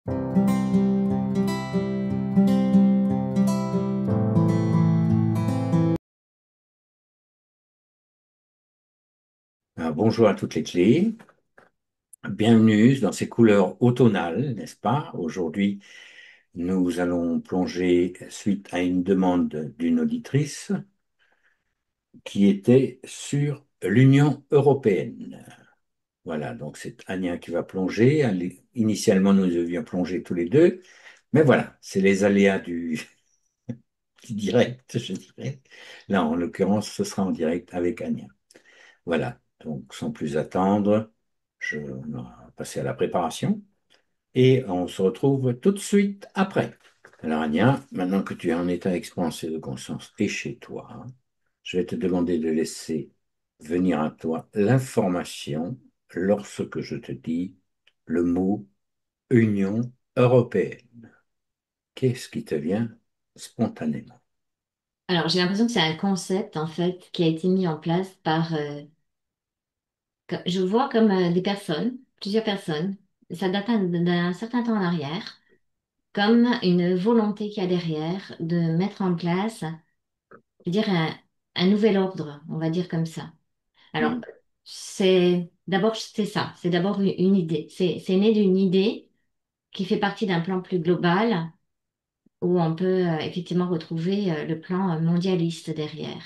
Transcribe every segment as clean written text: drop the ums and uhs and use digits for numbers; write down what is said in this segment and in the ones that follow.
Bonjour à toutes les clés. Bienvenue dans ces couleurs automnales, n'est-ce pas? Aujourd'hui, nous allons plonger suite à une demande d'une auditrice qui était sur l'Union européenne. Voilà, donc c'est Ania qui va plonger. Initialement, nous devions plonger tous les deux, mais voilà, c'est les aléas du direct, je dirais. Là, en l'occurrence, ce sera en direct avec Ania. Voilà, donc sans plus attendre, on va passer à la préparation. Et on se retrouve tout de suite après. Alors, Ania, maintenant que tu es en état expansé de conscience et chez toi, je vais te demander de laisser venir à toi l'information lorsque je te dis le mot Union européenne. Qu'est-ce qui te vient spontanément? Alors, j'ai l'impression que c'est un concept, en fait, qui a été mis en place par, je vois comme des personnes, plusieurs personnes, ça date d'un certain temps en arrière, comme une volonté qu'il y a derrière de mettre en place, je veux dire, un nouvel ordre, on va dire comme ça. Alors, Hmm. d'abord, c'est ça, c'est d'abord une idée. C'est né d'une idée qui fait partie d'un plan plus global où on peut effectivement retrouver le plan mondialiste derrière.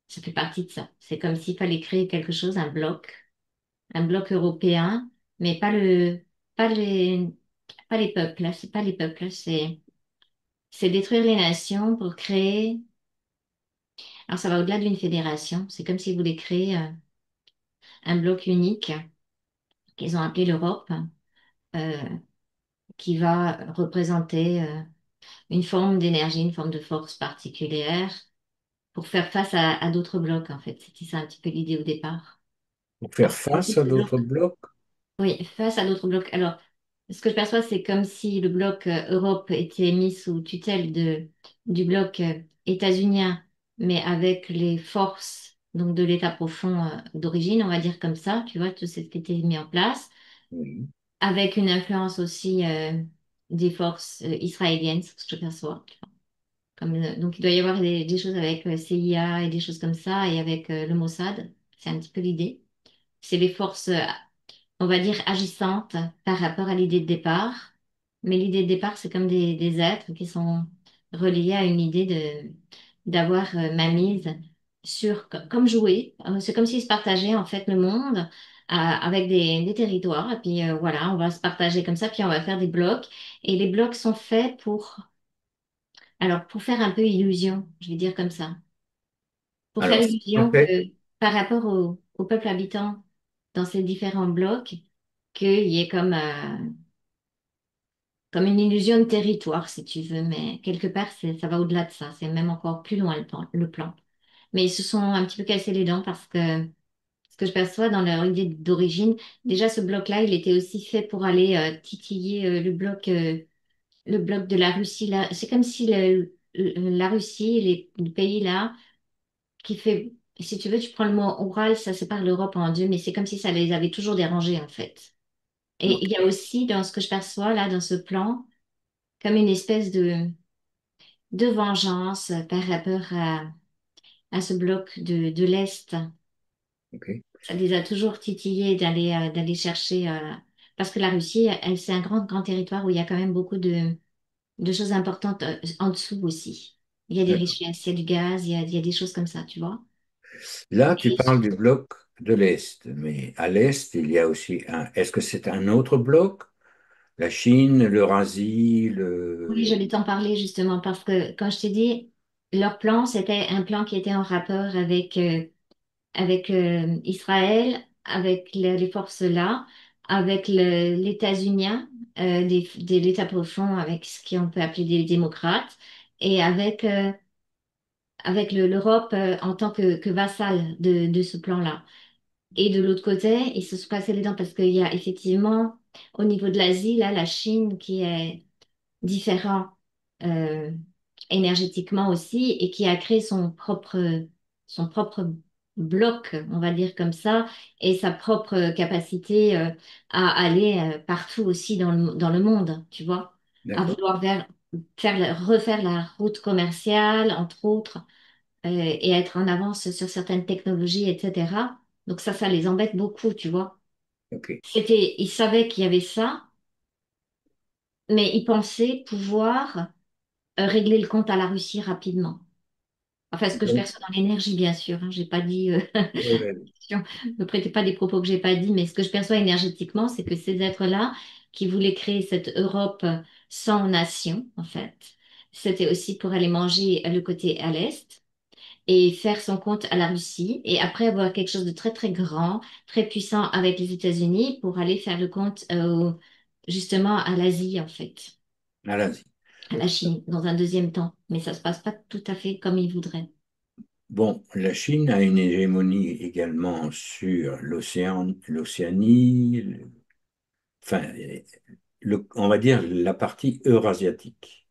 Ça fait partie de ça. C'est comme s'il fallait créer quelque chose, un bloc européen, mais pas les, pas les peuples, là, c'est pas les peuples, là, c'est détruire les nations pour créer. Alors ça va au-delà d'une fédération. C'est comme s'ils voulaient créer un bloc unique qu'ils ont appelé l'Europe, euh, qui va représenter une forme d'énergie, une forme de force particulière pour faire face à d'autres blocs, en fait. C'était ça un petit peu l'idée au départ. Pour Parce faire qu'il y a beaucoup face à de blocs. d'autres blocs? Oui, face à d'autres blocs. Alors, ce que je perçois, c'est comme si le bloc Europe était mis sous tutelle du bloc états-unien, mais avec les forces donc de l'État profond d'origine, on va dire comme ça, tu vois, tout ce qui était mis en place, Oui, avec une influence aussi des forces israéliennes, c'est ce que je perçois. Comme, donc, il doit y avoir des choses avec CIA et des choses comme ça, et avec le Mossad. C'est un petit peu l'idée. C'est les forces on va dire, agissante par rapport à l'idée de départ. Mais l'idée de départ, c'est comme des êtres qui sont reliés à une idée d'avoir mainmise sur, comme jouer. C'est comme s'ils se partageaient en fait le monde avec des territoires. Et puis voilà, on va se partager comme ça, puis on va faire des blocs. Et les blocs sont faits alors, pour faire un peu illusion, je vais dire comme ça. Pour faire alors, en illusion fait, que par rapport au peuple habitant dans ces différents blocs, qu'il y ait comme une illusion de territoire, si tu veux, mais quelque part, ça va au-delà de ça. C'est même encore plus loin le plan. Mais ils se sont un petit peu cassés les dents parce que ce que je perçois dans leur idée d'origine, déjà ce bloc-là, il était aussi fait pour aller titiller le bloc de la Russie là. C'est comme si la Russie, les pays là, qui fait, si tu veux, tu prends le mot oral, ça sépare l'Europe en deux, mais c'est comme si ça les avait toujours dérangés en fait. Et il y a aussi dans ce que je perçois là, dans ce plan, comme une espèce de vengeance par rapport à ce bloc de l'Est. ok. Ça les a toujours titillés d'aller chercher, parce que la Russie, elle, c'est un grand territoire où il y a quand même beaucoup de choses importantes en dessous aussi. Il y a des D'accord. richesses, il y a du gaz, il y a des choses comme ça, tu vois. Là, tu parles du bloc de l'Est, mais à l'Est, il y a aussi un. Est-ce que c'est un autre bloc? La Chine, l'Eurasie, Oui, je vais t'en parler justement parce que quand je t'ai dit, leur plan, c'était un plan qui était en rapport avec Israël, avec les forces là, avec l'États-Unien, l'État profond, avec ce qu'on peut appeler des démocrates, et avec l'Europe en tant que vassal de ce plan-là. Et de l'autre côté, ils se sont cassés les dents parce qu'il y a effectivement, au niveau de l'Asie, là, la Chine qui est différent euh, énergétiquement aussi et qui a créé son propre bloc, on va dire comme ça, et sa propre capacité à aller partout aussi dans le monde, tu vois, à D'accord. vouloir refaire la route commerciale, entre autres, et être en avance sur certaines technologies, etc. Donc ça les embête beaucoup, tu vois. Ok. Ils savaient qu'il y avait ça, mais ils pensaient pouvoir régler le compte à la Russie rapidement. Enfin, ce que je Donc, perçois dans l'énergie, bien sûr, hein, j'ai pas dit, ouais, attention, ne prêtez pas des propos que j'ai pas dit, mais ce que je perçois énergétiquement, c'est que ces êtres-là, qui voulaient créer cette Europe sans nation, en fait, c'était aussi pour aller manger le côté à l'Est et faire son compte à la Russie, et après avoir quelque chose de très, très grand, très puissant avec les États-Unis pour aller faire le compte justement à l'Asie, en fait, à l'Asie. à la Chine, dans un deuxième temps. Mais ça se passe pas tout à fait comme ils voudraient. Bon, la Chine a une hégémonie également sur l'Océanie, enfin, on va dire la partie eurasiatique.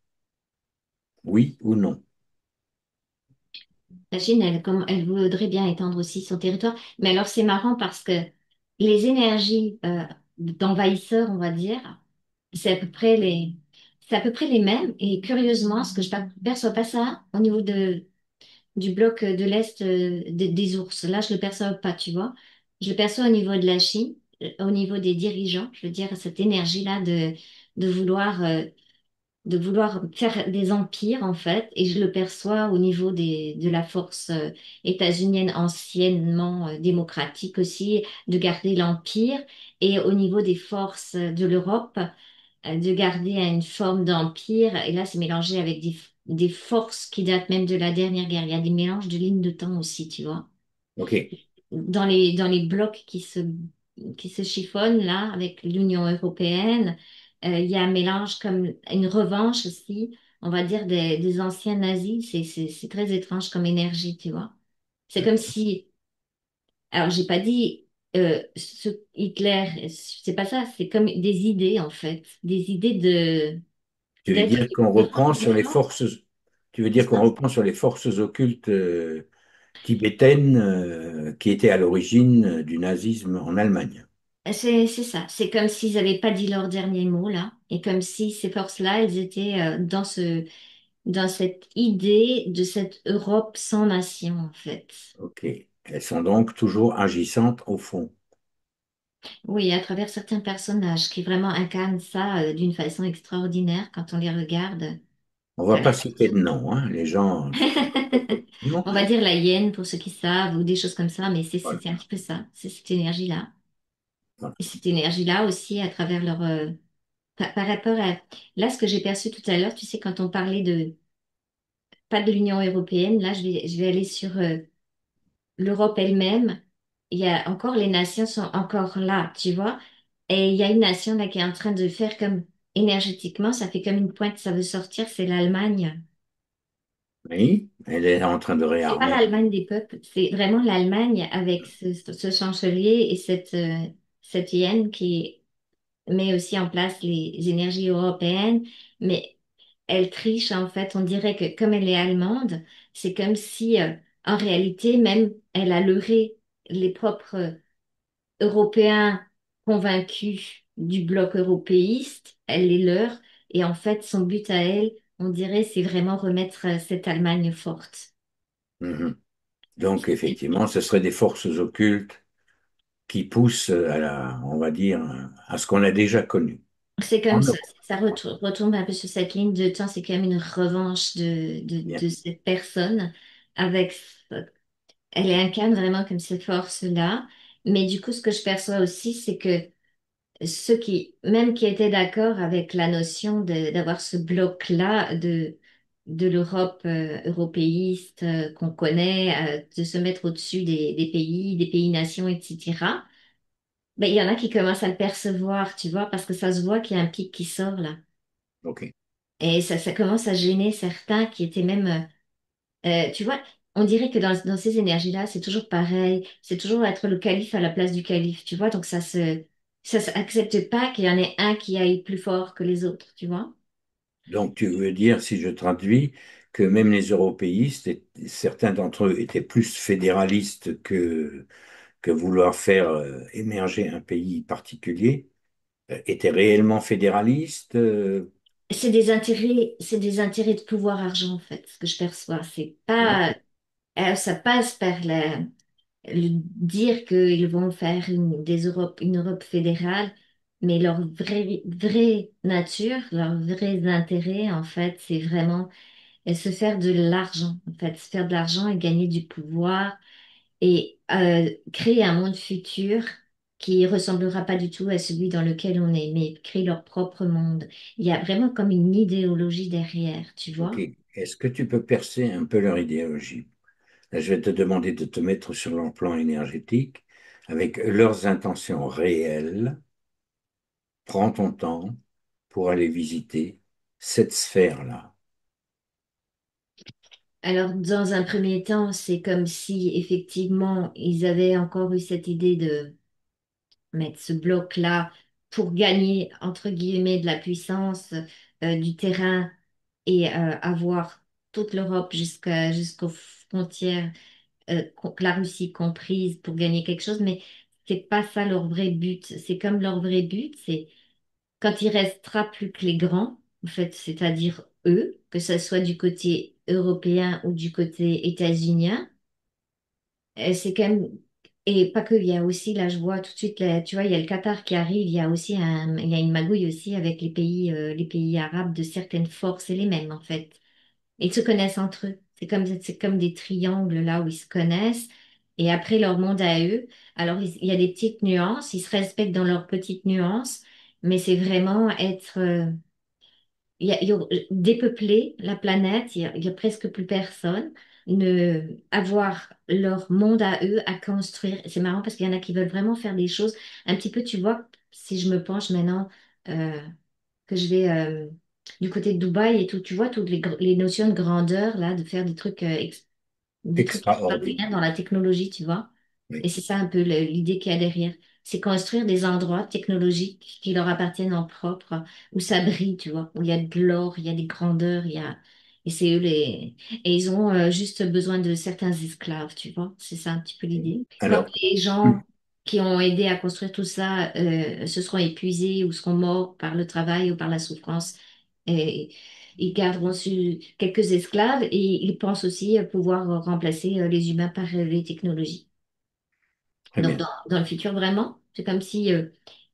Oui ou non? La Chine, elle voudrait bien étendre aussi son territoire. Mais alors, c'est marrant parce que les énergies d'envahisseurs, on va dire, c'est à peu près c'est à peu près les mêmes. Et curieusement, ce que je perçois pas ça au niveau du bloc de l'Est des ours. Là, je le perçois pas, tu vois. Je le perçois au niveau de la Chine, au niveau des dirigeants. Je veux dire, cette énergie-là de vouloir de vouloir faire des empires, en fait, et je le perçois au niveau de la force états-unienne anciennement démocratique aussi, de garder l'empire, et au niveau des forces de l'Europe, de garder une forme d'empire, et là c'est mélangé avec des forces qui datent même de la dernière guerre. Il y a des mélanges de lignes de temps aussi, tu vois Ok. dans les blocs qui se chiffonnent là avec l'Union européenne, il y a un mélange comme une revanche aussi, on va dire des anciens nazis. C'est très étrange comme énergie, tu vois. C'est comme si, alors j'ai pas dit Hitler, c'est pas ça, c'est comme des idées en fait, des idées Tu veux d'être dire qu'on différent, reprend sur les différent. forces, tu veux dire qu'on reprend sur les forces occultes tibétaines qui étaient à l'origine du nazisme en Allemagne. C'est ça. C'est comme s'ils n'avaient pas dit leur dernier mot là, et comme si ces forces-là, elles étaient dans cette idée de cette Europe sans nation, en fait. Ok. Elles sont donc toujours agissantes au fond. Oui, à travers certains personnages qui vraiment incarnent ça d'une façon extraordinaire quand on les regarde. On va Enfin, pas citer de nom, hein. Les gens non. on va dire la hyène pour ceux qui savent, ou des choses comme ça, mais Voilà. c'est un petit peu ça, c'est cette énergie-là. Voilà. Et cette énergie-là aussi à travers par rapport à... Là, ce que j'ai perçu tout à l'heure, tu sais, quand on parlait pas de l'Union européenne, là, je vais aller sur l'Europe elle-même. Il y a encore, les nations sont encore là, tu vois. Et il y a une nation là qui est en train de faire comme énergétiquement, ça fait comme une pointe, ça veut sortir, c'est l'Allemagne. Oui, elle est en train de C'est pas réarmer. l'Allemagne des peuples, c'est vraiment l'Allemagne avec ce chancelier et cette hyène qui met aussi en place les énergies européennes, mais elle triche en fait. On dirait que comme elle est allemande, c'est comme si en réalité même elle a leurré les propres Européens convaincus du bloc européiste, elle les leurre, et en fait son but à elle, on dirait, c'est vraiment remettre cette Allemagne forte. Mhm. Donc, effectivement, ce seraient des forces occultes qui poussent on va dire, à ce qu'on a déjà connu C'est en comme Europe. ça retombe un peu sur cette ligne de temps, c'est quand même une revanche Bien. de cette personne avec elle incarne vraiment comme cette force-là. Mais du coup, ce que je perçois aussi, c'est que ceux même qui étaient d'accord avec la notion d'avoir ce bloc-là de l'Europe européiste qu'on connaît, de se mettre au-dessus des pays-nations, etc., ben, il y en a qui commencent à le percevoir, tu vois, parce que ça se voit qu'il y a un pic qui sort là. OK. Et ça commence à gêner certains qui étaient même tu vois, on dirait que dans ces énergies-là, c'est toujours pareil. C'est toujours être le calife à la place du calife, tu vois. Donc ça se accepte pas qu'il y en ait un qui aille plus fort que les autres, tu vois. Donc, tu veux dire, si je traduis, que même les européistes, certains d'entre eux étaient plus fédéralistes que vouloir faire émerger un pays particulier, étaient réellement fédéralistes. C'est des intérêts de pouvoir argent, en fait, ce que je perçois. C'est Ouais, pas, ça passe par dire qu'ils vont faire une Europe fédérale, mais leur vraie nature, leurs vrais intérêts, en fait, c'est vraiment se faire de l'argent, en fait, se faire de l'argent et gagner du pouvoir et créer un monde futur qui ressemblera pas du tout à celui dans lequel on est, mais créer leur propre monde. Il y a vraiment comme une idéologie derrière, tu ok. vois. Est-ce que tu peux percer un peu leur idéologie? Là, je vais te demander de te mettre sur leur plan énergétique avec leurs intentions réelles. Prends ton temps pour aller visiter cette sphère-là. Alors, dans un premier temps, c'est comme si effectivement ils avaient encore eu cette idée de mettre ce bloc-là pour gagner, entre guillemets, de la puissance, du terrain et avoir toute l'Europe jusqu'aux frontières, la Russie comprise, pour gagner quelque chose, mais c'est pas ça leur vrai but. C'est comme leur vrai but, c'est quand il restera plus que les grands, en fait, c'est-à-dire eux, que ce soit du côté européen ou du côté états-unien, c'est quand même, et pas que, il y a aussi, là je vois tout de suite, là, tu vois, il y a le Qatar qui arrive, il y a aussi il y a une magouille aussi avec les pays arabes de certaines forces, c'est les mêmes en fait. Ils se connaissent entre eux. C'est comme des triangles là où ils se connaissent. Et après leur monde à eux, alors il y a des petites nuances, ils se respectent dans leurs petites nuances, mais c'est vraiment être, il y a dépeupler la planète, il y a presque plus personne, avoir leur monde à eux à construire. C'est marrant parce qu'il y en a qui veulent vraiment faire des choses un petit peu, tu vois, si je me penche maintenant, euh, que je vais du côté de Dubaï et tout, tu vois, toutes les notions de grandeur, là, de faire des trucs Extraordinaire. extraordinaires dans la technologie, tu vois. Et Oui. c'est ça un peu l'idée qu'il y a derrière. C'est construire des endroits technologiques qui leur appartiennent en propre, où ça brille, tu vois, où il y a de l'or, il y a des grandeurs, il y a... Et c'est eux les... Et ils ont juste besoin de certains esclaves, tu vois. C'est ça un petit peu l'idée. Quand Alors, les gens qui ont aidé à construire tout ça se seront épuisés ou seront morts par le travail ou par la souffrance, et ils garderont quelques esclaves et ils pensent aussi pouvoir remplacer les humains par les technologies. très Donc, bien. dans le futur, vraiment, c'est comme si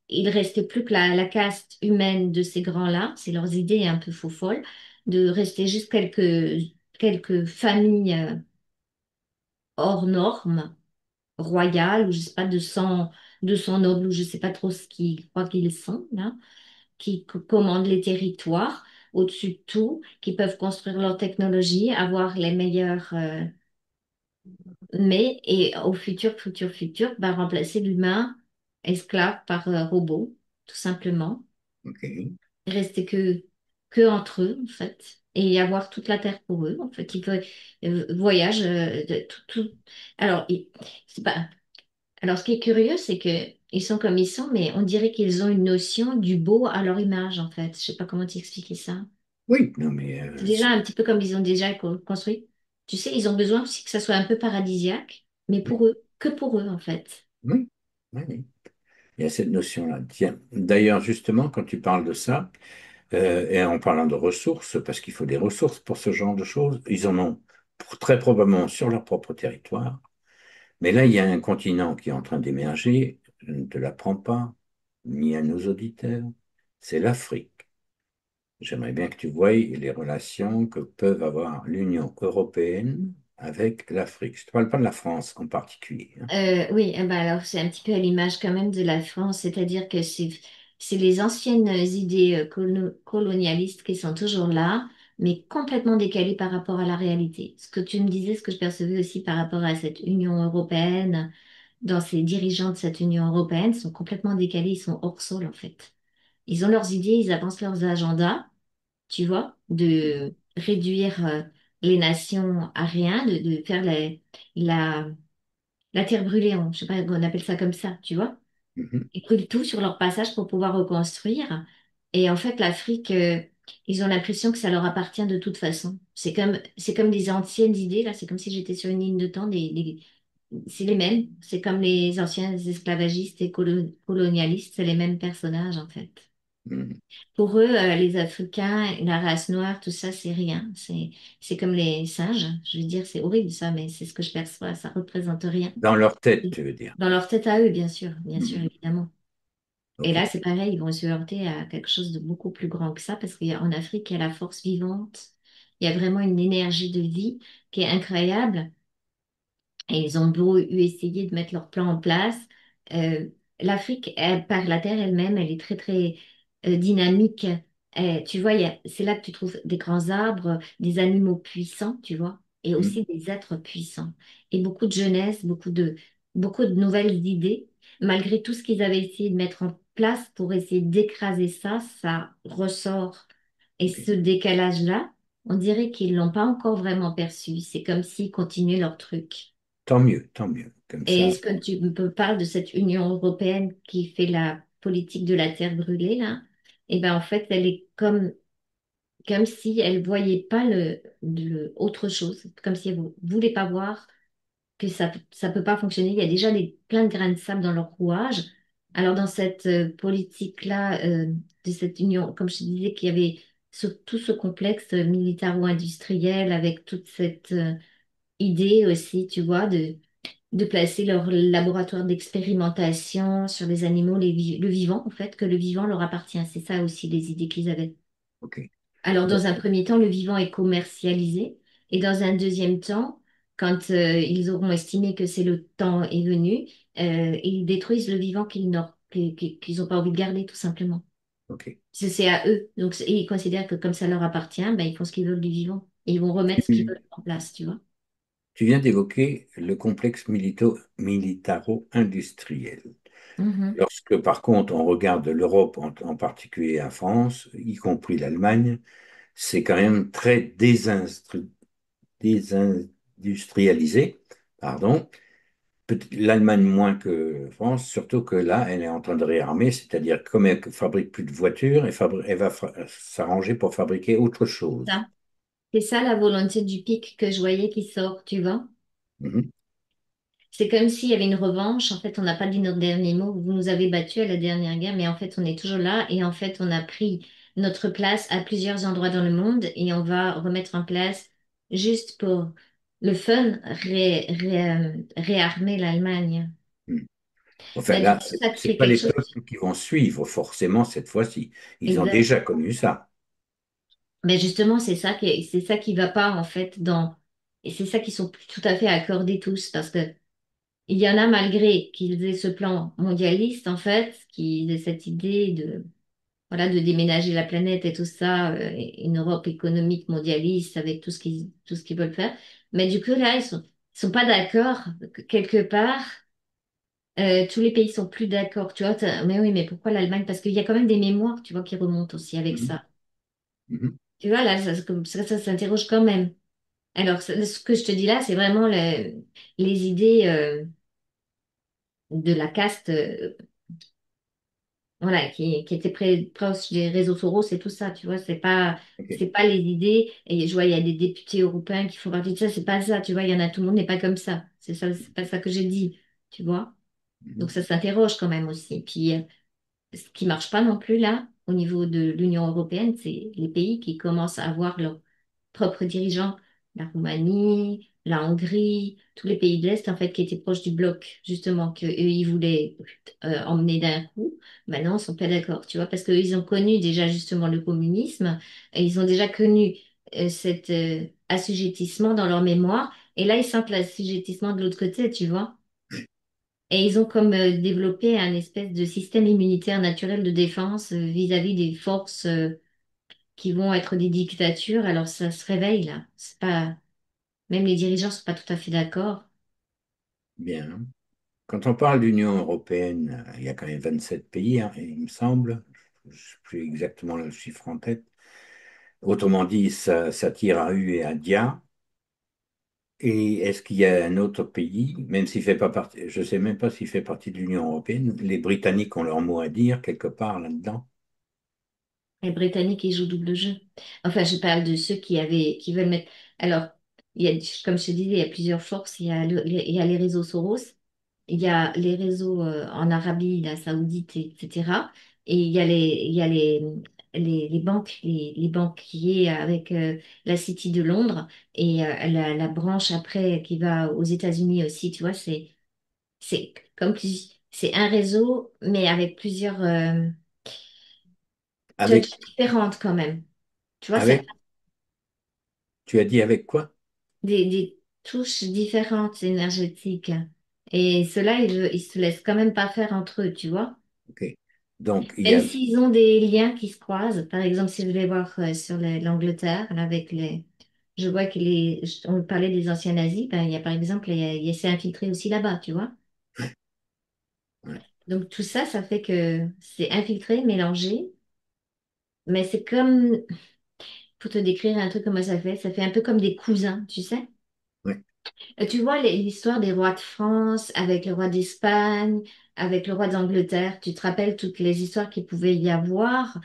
il restait plus que la caste humaine de ces grands-là, c'est leurs idées un peu faux-folles, de rester juste quelques familles hors normes, royales, ou je sais pas, 200 nobles, ou je sais pas trop ce qu'ils croient qu'ils sont, là, qui commandent les territoires au-dessus de tout, qui peuvent construire leur technologie, avoir les meilleurs, mais et au futur, bah, remplacer l'humain esclave par robot, tout simplement. Ok. Rester que entre eux, en fait, et avoir toute la terre pour eux, en fait. Ils peuvent voyage de tout. Alors, c'est pas. Alors, ce qui est curieux, c'est que ils sont comme ils sont, mais on dirait qu'ils ont une notion du beau à leur image, en fait. Je sais pas comment t'expliquer ça. Oui, non, mais C'est déjà un petit peu comme ils ont déjà construit. Tu sais, ils ont besoin aussi que ça soit un peu paradisiaque, mais oui, pour eux, que pour eux, en fait. oui, oui, oui. Il y a cette notion-là. Tiens, d'ailleurs, justement, quand tu parles de ça, et en parlant de ressources, parce qu'il faut des ressources pour ce genre de choses, ils en ont très probablement sur leur propre territoire. Mais là, il y a un continent qui est en train d'émerger, je ne te l'apprends pas, ni à nos auditeurs, c'est l'Afrique. J'aimerais bien que tu voyes les relations que peuvent avoir l'Union européenne avec l'Afrique. Je ne te parle pas de la France en particulier, hein. Oui, eh ben alors c'est un petit peu à l'image quand même de la France, c'est-à-dire que c'est les anciennes idées colonialistes qui sont toujours là, mais complètement décalées par rapport à la réalité. Ce que tu me disais, ce que je percevais aussi par rapport à cette Union européenne, dans ces dirigeants de cette Union européenne, sont complètement décalés, ils sont hors sol en fait. Ils ont leurs idées, ils avancent leurs agendas, tu vois, de réduire les nations à rien, de faire la la terre brûlée, je sais pas, on appelle ça comme ça, tu vois. Mhm. Ils brûlent tout sur leur passage pour pouvoir reconstruire. Et en fait, l'Afrique, Ils ont l'impression que ça leur appartient de toute façon. C'est comme des anciennes idées, là. C'est comme si j'étais sur une ligne de temps. C'est les mêmes. C'est comme les anciens esclavagistes et colonialistes. C'est les mêmes personnages, en fait. Mhm. Pour eux, les Africains, la race noire, tout ça, c'est rien. C'est comme les singes. Je veux dire, c'est horrible ça, mais c'est ce que je perçois. Ça représente rien. Dans leur tête, tu veux dire. Dans leur tête à eux, bien sûr, Mhm. évidemment. Et OK. là, c'est pareil, ils vont se heurter à quelque chose de beaucoup plus grand que ça, parce qu'en Afrique, il y a la force vivante. Il y a vraiment une énergie de vie qui est incroyable. Et ils ont beau essayer de mettre leur plan en place. euh, L'Afrique, par la terre elle-même, elle est très, très dynamique. Tu vois, c'est là que tu trouves des grands arbres, des animaux puissants, tu vois, et Mhm. aussi des êtres puissants. Et beaucoup de jeunesse, beaucoup de nouvelles idées. Malgré tout ce qu'ils avaient essayé de mettre en place pour essayer d'écraser ça, ça ressort. Et OK. ce décalage-là, on dirait qu'ils l'ont pas encore vraiment perçu. C'est comme s'ils continuaient leur truc. Tant mieux, tant mieux. Comme Et ça. est-ce que tu me parles de cette Union européenne qui fait la politique de la terre brûlée, là? Eh ben, en fait, elle est comme si elle voyait pas autre chose, comme si elle ne voulait pas voir que ça peut pas fonctionner. Il y a déjà plein de grains de sable dans leur rouage. Alors, dans cette politique-là, de cette union, comme je te disais, qu'il y avait tout ce complexe militaro-industriel avec toute cette idée aussi, tu vois, de placer leur laboratoire d'expérimentation sur les animaux, le vivant, en fait, que le vivant leur appartient. C'est ça aussi les idées qu'ils avaient. OK. Alors, Bon, dans un premier temps, le vivant est commercialisé, et dans un deuxième temps, quand ils auront estimé que c'est le temps est venu, ils détruisent le vivant qu'ils n'ont pas envie de garder, tout simplement. OK. C'est à eux. Donc, et ils considèrent que comme ça leur appartient, ben, ils font ce qu'ils veulent du vivant. Et ils vont remettre ce qu'ils Tu veulent en place, tu vois. tu viens d'évoquer le complexe militaro-industriel. Mhm. Lorsque, par contre, on regarde l'Europe, en particulier la France, y compris l'Allemagne, c'est quand même très désindustrialisé. Pardon. L'Allemagne moins que la France, surtout que là, elle est en train de réarmer, c'est-à-dire comme elle ne fabrique plus de voitures, elle va s'arranger pour fabriquer autre chose. Ça. C'est ça la volonté du pic que je voyais qui sort, tu vois. Mhm, C'est comme s'il y avait une revanche. En fait, on n'a pas dit notre dernier mot. Vous nous avez battus à la dernière guerre, mais en fait, on est toujours là. Et en fait, on a pris notre place à plusieurs endroits dans le monde et on va remettre en place, juste pour le fun, réarmer l'Allemagne. mhm. Enfin, Mais du là, coup, ça c'est crée pas quelque les chose. peuples qui vont suivre forcément cette fois-ci. Ils ont Exact. déjà connu ça. Mais justement, c'est ça qui va pas, en fait, et c'est ça qui sont tout à fait accordés tous, parce que il y en a, malgré qu'ils aient ce plan mondialiste, en fait, qu'ils aient cette idée voilà, de déménager la planète et tout ça, et une Europe économique mondialiste avec tout ce qu'ils veulent faire. Mais du coup, là, ils sont pas d'accord. Quelque part, tous les pays sont plus d'accord. Tu vois, mais oui, mais pourquoi l'Allemagne? Parce qu'il y a quand même des mémoires, tu vois, qui remontent aussi avec Mhm, ça. mhm. Tu vois, là, ça s'interroge quand même. Alors, ce que je te dis là, c'est vraiment les idées de la caste. Voilà, qui était proche des réseaux Soros et tout ça, tu vois, OK. c'est pas les idées, et je vois, il y a des députés européens qui font partie de ça, c'est pas ça, tu vois, il y en a, tout le monde n'est pas comme ça, c'est ça, c'est pas ça que j'ai dit, tu vois, donc Mhm. ça s'interroge quand même aussi, puis ce qui marche pas non plus là, au niveau de l'Union européenne, c'est les pays qui commencent à avoir leurs propres dirigeants. La Roumanie, la Hongrie, tous les pays de l'Est, en fait, qui étaient proches du bloc, justement, qu'eux, ils voulaient emmener d'un coup. Maintenant, ils sont pas d'accord, tu vois, parce qu'eux, ils ont connu déjà, justement, le communisme, et ils ont déjà connu cet assujettissement dans leur mémoire, et là, ils sentent l'assujettissement de l'autre côté, tu vois. Et ils ont comme développé un espèce de système immunitaire naturel de défense vis-à-vis des forces qui vont être des dictatures. Alors ça se réveille là. C'est pas, même les dirigeants sont pas tout à fait d'accord. Bien. Quand on parle d'Union européenne, il y a quand même 27 pays, hein, il me semble. Je ne sais plus exactement le chiffre en tête. Autrement dit, ça tire à U et à Dia. Et est-ce qu'il y a un autre pays, même s'il fait pas partie, je ne sais même pas s'il fait partie de l'Union européenne, les Britanniques ont leur mot à dire quelque part là-dedans. Les Britanniques, ils jouent double jeu. Enfin, je parle de ceux qui veulent mettre. Alors, il y a, comme je te disais, il y a plusieurs forces. Il y a les réseaux Soros, il y a les réseaux en Arabie, la Saoudite, etc. Et il y a les banques, les banquiers avec la City de Londres et la branche après qui va aux États-Unis aussi. Tu vois, c'est c'est un réseau, mais avec plusieurs touches Avec, différentes quand même. Tu vois, c'est avec, tu as dit avec quoi? des touches différentes énergétiques. Et ceux-là, ils se laissent quand même pas faire entre eux, tu vois. Ok. Donc, il y Même a, s'ils ont des liens qui se croisent. Par exemple, si je vais voir sur l'Angleterre, là, avec les... Je vois que on parlait des anciens nazis, ben, il y a par exemple, il s'est infiltré aussi là-bas, tu vois. ouais, Donc tout ça, ça fait que c'est infiltré, mélangé, mais c'est comme, pour te décrire un truc comment ça fait un peu comme des cousins, tu sais. ouais, Tu vois l'histoire des rois de France avec le roi d'Espagne, avec le roi d'Angleterre, tu te rappelles toutes les histoires qu'il pouvait y avoir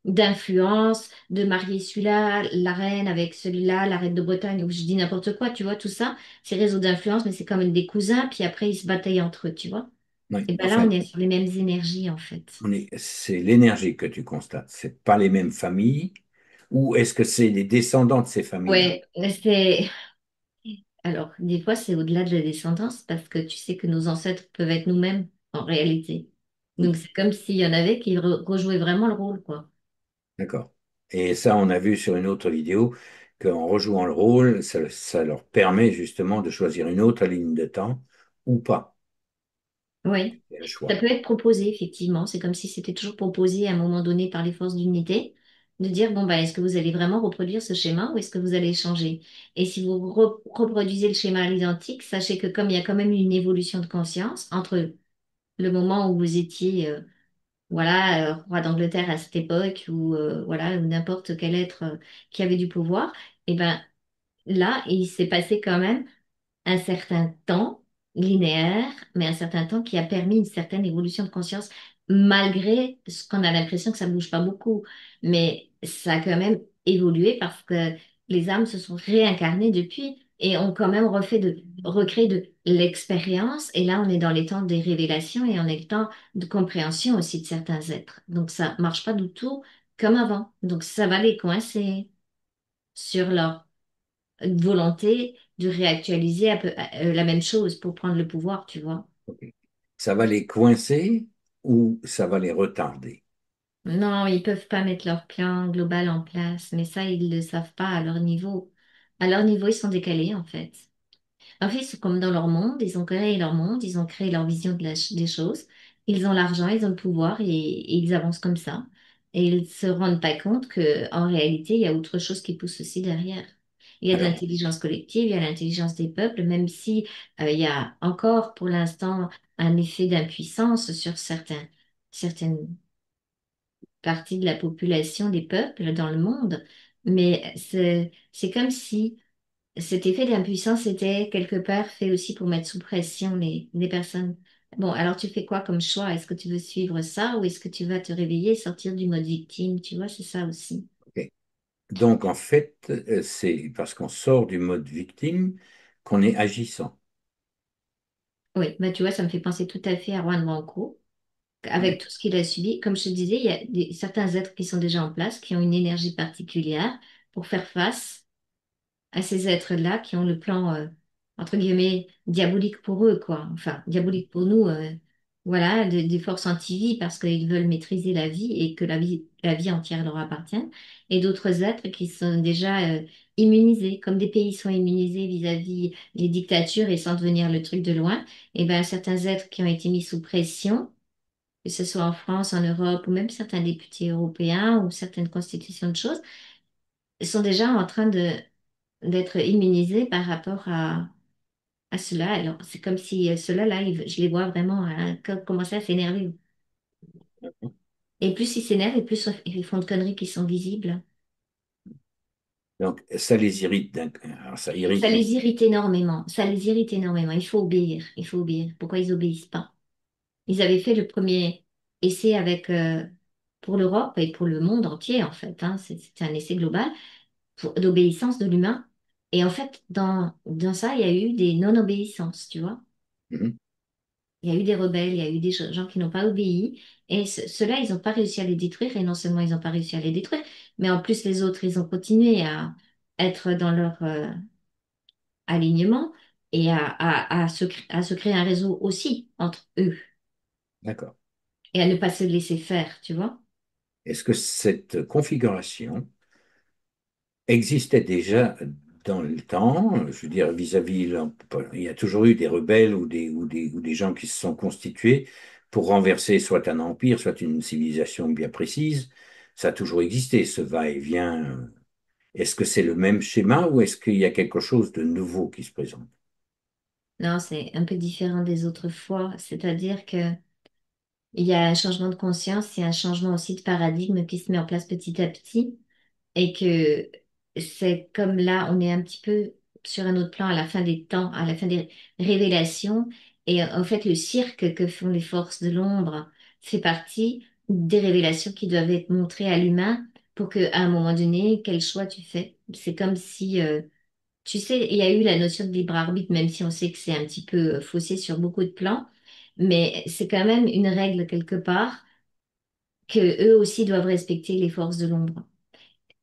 d'influence, de marier celui-là, la reine avec celui-là, la reine de Bretagne, ou je dis n'importe quoi, tu vois, tout ça, ces réseaux d'influence, mais c'est comme des cousins, puis après ils se bataillent entre eux, tu vois. ouais. Et ben là, Enfin, on est sur les mêmes énergies en fait. c'est l'énergie que tu constates. C'est pas les mêmes familles. Ou est-ce que c'est les descendants de ces familles-là? Ouais, c'est alors des fois c'est au-delà de la descendance parce que tu sais que nos ancêtres peuvent être nous-mêmes en réalité. Hmm, Donc c'est comme s'il y en avait qui rejouaient vraiment le rôle, quoi. d'accord. Et ça, on a vu sur une autre vidéo qu'en rejouant le rôle, ça leur permet justement de choisir une autre ligne de temps ou pas. Oui, C'est un ça choix. peut être proposé effectivement. C'est comme si c'était toujours proposé à un moment donné par les forces d'unité de dire bon bah est-ce que vous allez vraiment reproduire ce schéma ou est-ce que vous allez changer? Et si vous reproduisez le schéma à l'identique, sachez que comme il y a quand même une évolution de conscience entre le moment où vous étiez voilà, roi d'Angleterre à cette époque ou voilà, ou n'importe quel être qui avait du pouvoir, et ben là, il s'est passé quand même un certain temps linéaire, mais un certain temps qui a permis une certaine évolution de conscience, malgré ce qu'on a l'impression que ça ne bouge pas beaucoup. Mais ça a quand même évolué parce que les âmes se sont réincarnées depuis et ont quand même recréé de l'expérience. Et là, on est dans les temps des révélations et on est le temps de compréhension aussi de certains êtres. Donc, ça marche pas du tout comme avant. Donc, ça va les coincer sur leur volonté de réactualiser un peu la même chose pour prendre le pouvoir, tu vois. Ok. Ça va les coincer ou ça va les retarder? Non, ils peuvent pas mettre leur plan global en place, mais ça, ils le savent pas à leur niveau. À leur niveau, ils sont décalés, en fait. En fait, c'est comme dans leur monde, ils ont créé leur monde, ils ont créé leur vision des choses, ils ont l'argent, ils ont le pouvoir et ils avancent comme ça. Et ils se rendent pas compte que en réalité, il y a autre chose qui pousse aussi derrière. Il y a de Alors, l'intelligence collective, il y a l'intelligence des peuples, même si il y a encore pour l'instant un effet d'impuissance sur certaines parties de la population des peuples dans le monde. Mais c'est comme si cet effet d'impuissance était quelque part fait aussi pour mettre sous pression les personnes. Bon, alors tu fais quoi comme choix? Est-ce que tu veux suivre ça ou est-ce que tu vas te réveiller et sortir du mode victime? Tu vois, c'est ça aussi. ok. Donc, en fait, c'est parce qu'on sort du mode victime qu'on est agissant. Oui, bah tu vois, ça me fait penser tout à fait à Juan Branco, avec Ouais. tout ce qu'il a subi. Comme je te disais, il y a certains êtres qui sont déjà en place, qui ont une énergie particulière pour faire face à ces êtres-là qui ont le plan, entre guillemets, diabolique pour eux, quoi. Enfin, diabolique pour nous, voilà, des forces anti-vie parce qu'ils veulent maîtriser la vie et que la vie entière leur appartient. Et d'autres êtres qui sont déjà immunisés, comme des pays sont immunisés vis-à-vis des dictatures et sans devenir le truc de loin. Et ben certains êtres qui ont été mis sous pression, que ce soit en France, en Europe, ou même certains députés européens ou certaines constitutions de choses, sont déjà en train d'être immunisés par rapport à cela. Alors, c'est comme si ceux-là, là, je les vois vraiment hein, commencer à s'énerver. Et plus ils s'énervent, et plus ils font de conneries qui sont visibles. Donc, ça les irrite. Alors, ça Ça irrite. les irrite énormément. Ça les irrite énormément. Il faut obéir. Il faut obéir. Pourquoi ils obéissent pas? Ils avaient fait le premier essai avec pour l'Europe et pour le monde entier, en fait, hein, c'est un essai global d'obéissance de l'humain. Et en fait, dans ça, il y a eu des non-obéissances, tu vois. Mhm. Il y a eu des rebelles, il y a eu des gens qui n'ont pas obéi. Et ceux-là, ils n'ont pas réussi à les détruire. Et non seulement ils n'ont pas réussi à les détruire, mais en plus, les autres, ils ont continué à être dans leur alignement et à se créer un réseau aussi entre eux D'accord. et à ne pas se laisser faire, tu vois. Est-ce que cette configuration existait déjà dans le temps? Je veux dire, vis-à-vis, il y a toujours eu des rebelles ou des gens qui se sont constitués pour renverser soit un empire, soit une civilisation bien précise. Ça a toujours existé, ce va-et-vient. Est-ce que c'est le même schéma ou est-ce qu'il y a quelque chose de nouveau qui se présente? Non, c'est un peu différent des autres fois. C'est-à-dire que il y a un changement de conscience, il y a un changement aussi de paradigme qui se met en place petit à petit. Et que c'est comme là, on est un petit peu sur un autre plan à la fin des temps, à la fin des révélations. Et en fait, le cirque que font les forces de l'ombre fait partie des révélations qui doivent être montrées à l'humain pour qu'à un moment donné, quel choix tu fais. C'est comme si, tu sais, il y a eu la notion de libre arbitre, même si on sait que c'est un petit peu faussé sur beaucoup de plans, mais c'est quand même une règle quelque part que eux aussi doivent respecter les forces de l'ombre.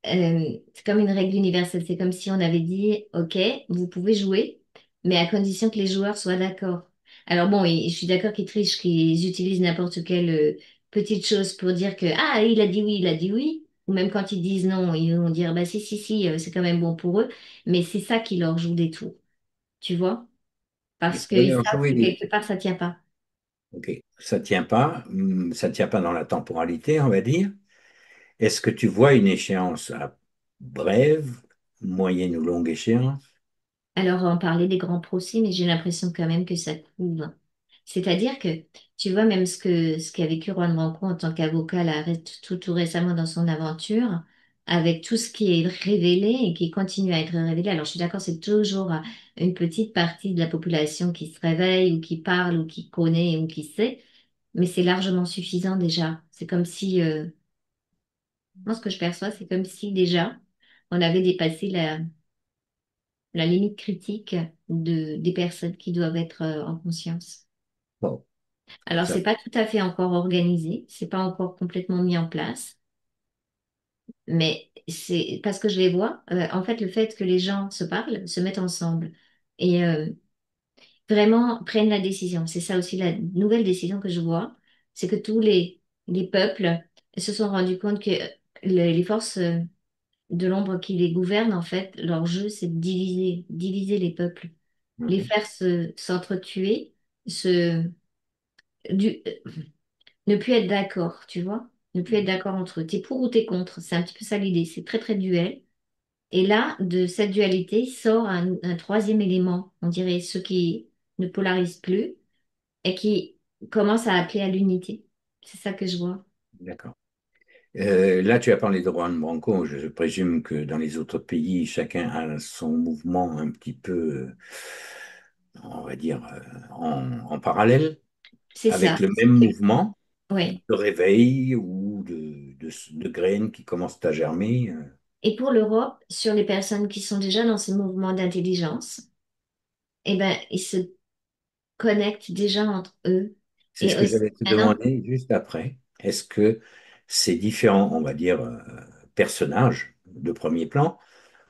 C'est comme une règle universelle. C'est comme si on avait dit, OK, vous pouvez jouer, mais à condition que les joueurs soient d'accord. Alors bon, et je suis d'accord qu'ils trichent, qu'ils utilisent n'importe quelle petite chose pour dire que, ah, il a dit oui, il a dit oui. Ou même quand ils disent non, ils vont dire, bah si, si, si, c'est quand même bon pour eux. Mais c'est ça qui leur joue des tours, tu vois? Et Parce pour qu'ils leur savent jouer que des... quelque part, ça tient pas. Ok, ça tient pas dans la temporalité, on va dire. Est-ce que tu vois une échéance à brève, moyenne ou longue échéance? Alors, on parlait des grands procès, mais j'ai l'impression quand même que ça couvre. C'est-à-dire que, tu vois, même ce qu'a vécu Juan Branco en tant qu'avocat là, tout récemment dans son aventure, avec tout ce qui est révélé et qui continue à être révélé. Alors, je suis d'accord, c'est toujours une petite partie de la population qui se réveille ou qui parle ou qui connaît ou qui sait, mais c'est largement suffisant déjà. C'est comme si, moi, ce que je perçois, c'est comme si déjà, on avait dépassé la limite critique des personnes qui doivent être en conscience. Bon, Alors, ça, c'est pas tout à fait encore organisé, c'est pas encore complètement mis en place, mais c'est parce que je les vois. En fait, le fait que les gens se parlent, se mettent ensemble et vraiment prennent la décision. C'est ça aussi la nouvelle décision que je vois, c'est que tous les peuples se sont rendus compte que les forces de l'ombre qui les gouvernent, en fait, leur jeu, c'est de diviser les peuples, les mhm, faire s'entretuer, se, du, ne plus être d'accord, tu vois, ne plus être d'accord entre eux. T'es pour ou t'es contre, c'est un petit peu ça l'idée, c'est très très duel. Et là, de cette dualité sort un troisième élément, on dirait ceux qui ne polarisent plus et qui commencent à appeler à l'unité. C'est ça que je vois. d'accord. Là, tu as parlé de Juan Branco. Je présume que dans les autres pays, chacun a son mouvement un petit peu, on va dire, en parallèle, C'est avec ça. le même mouvement Oui. de réveil ou de graines qui commencent à germer. Et pour l'Europe, sur les personnes qui sont déjà dans ce mouvement d'intelligence, eh ben, ils se connectent déjà entre eux. C'est Et ce que aussi, j'allais te maintenant, demander juste après. Est-ce que ces différents, on va dire, personnages de premier plan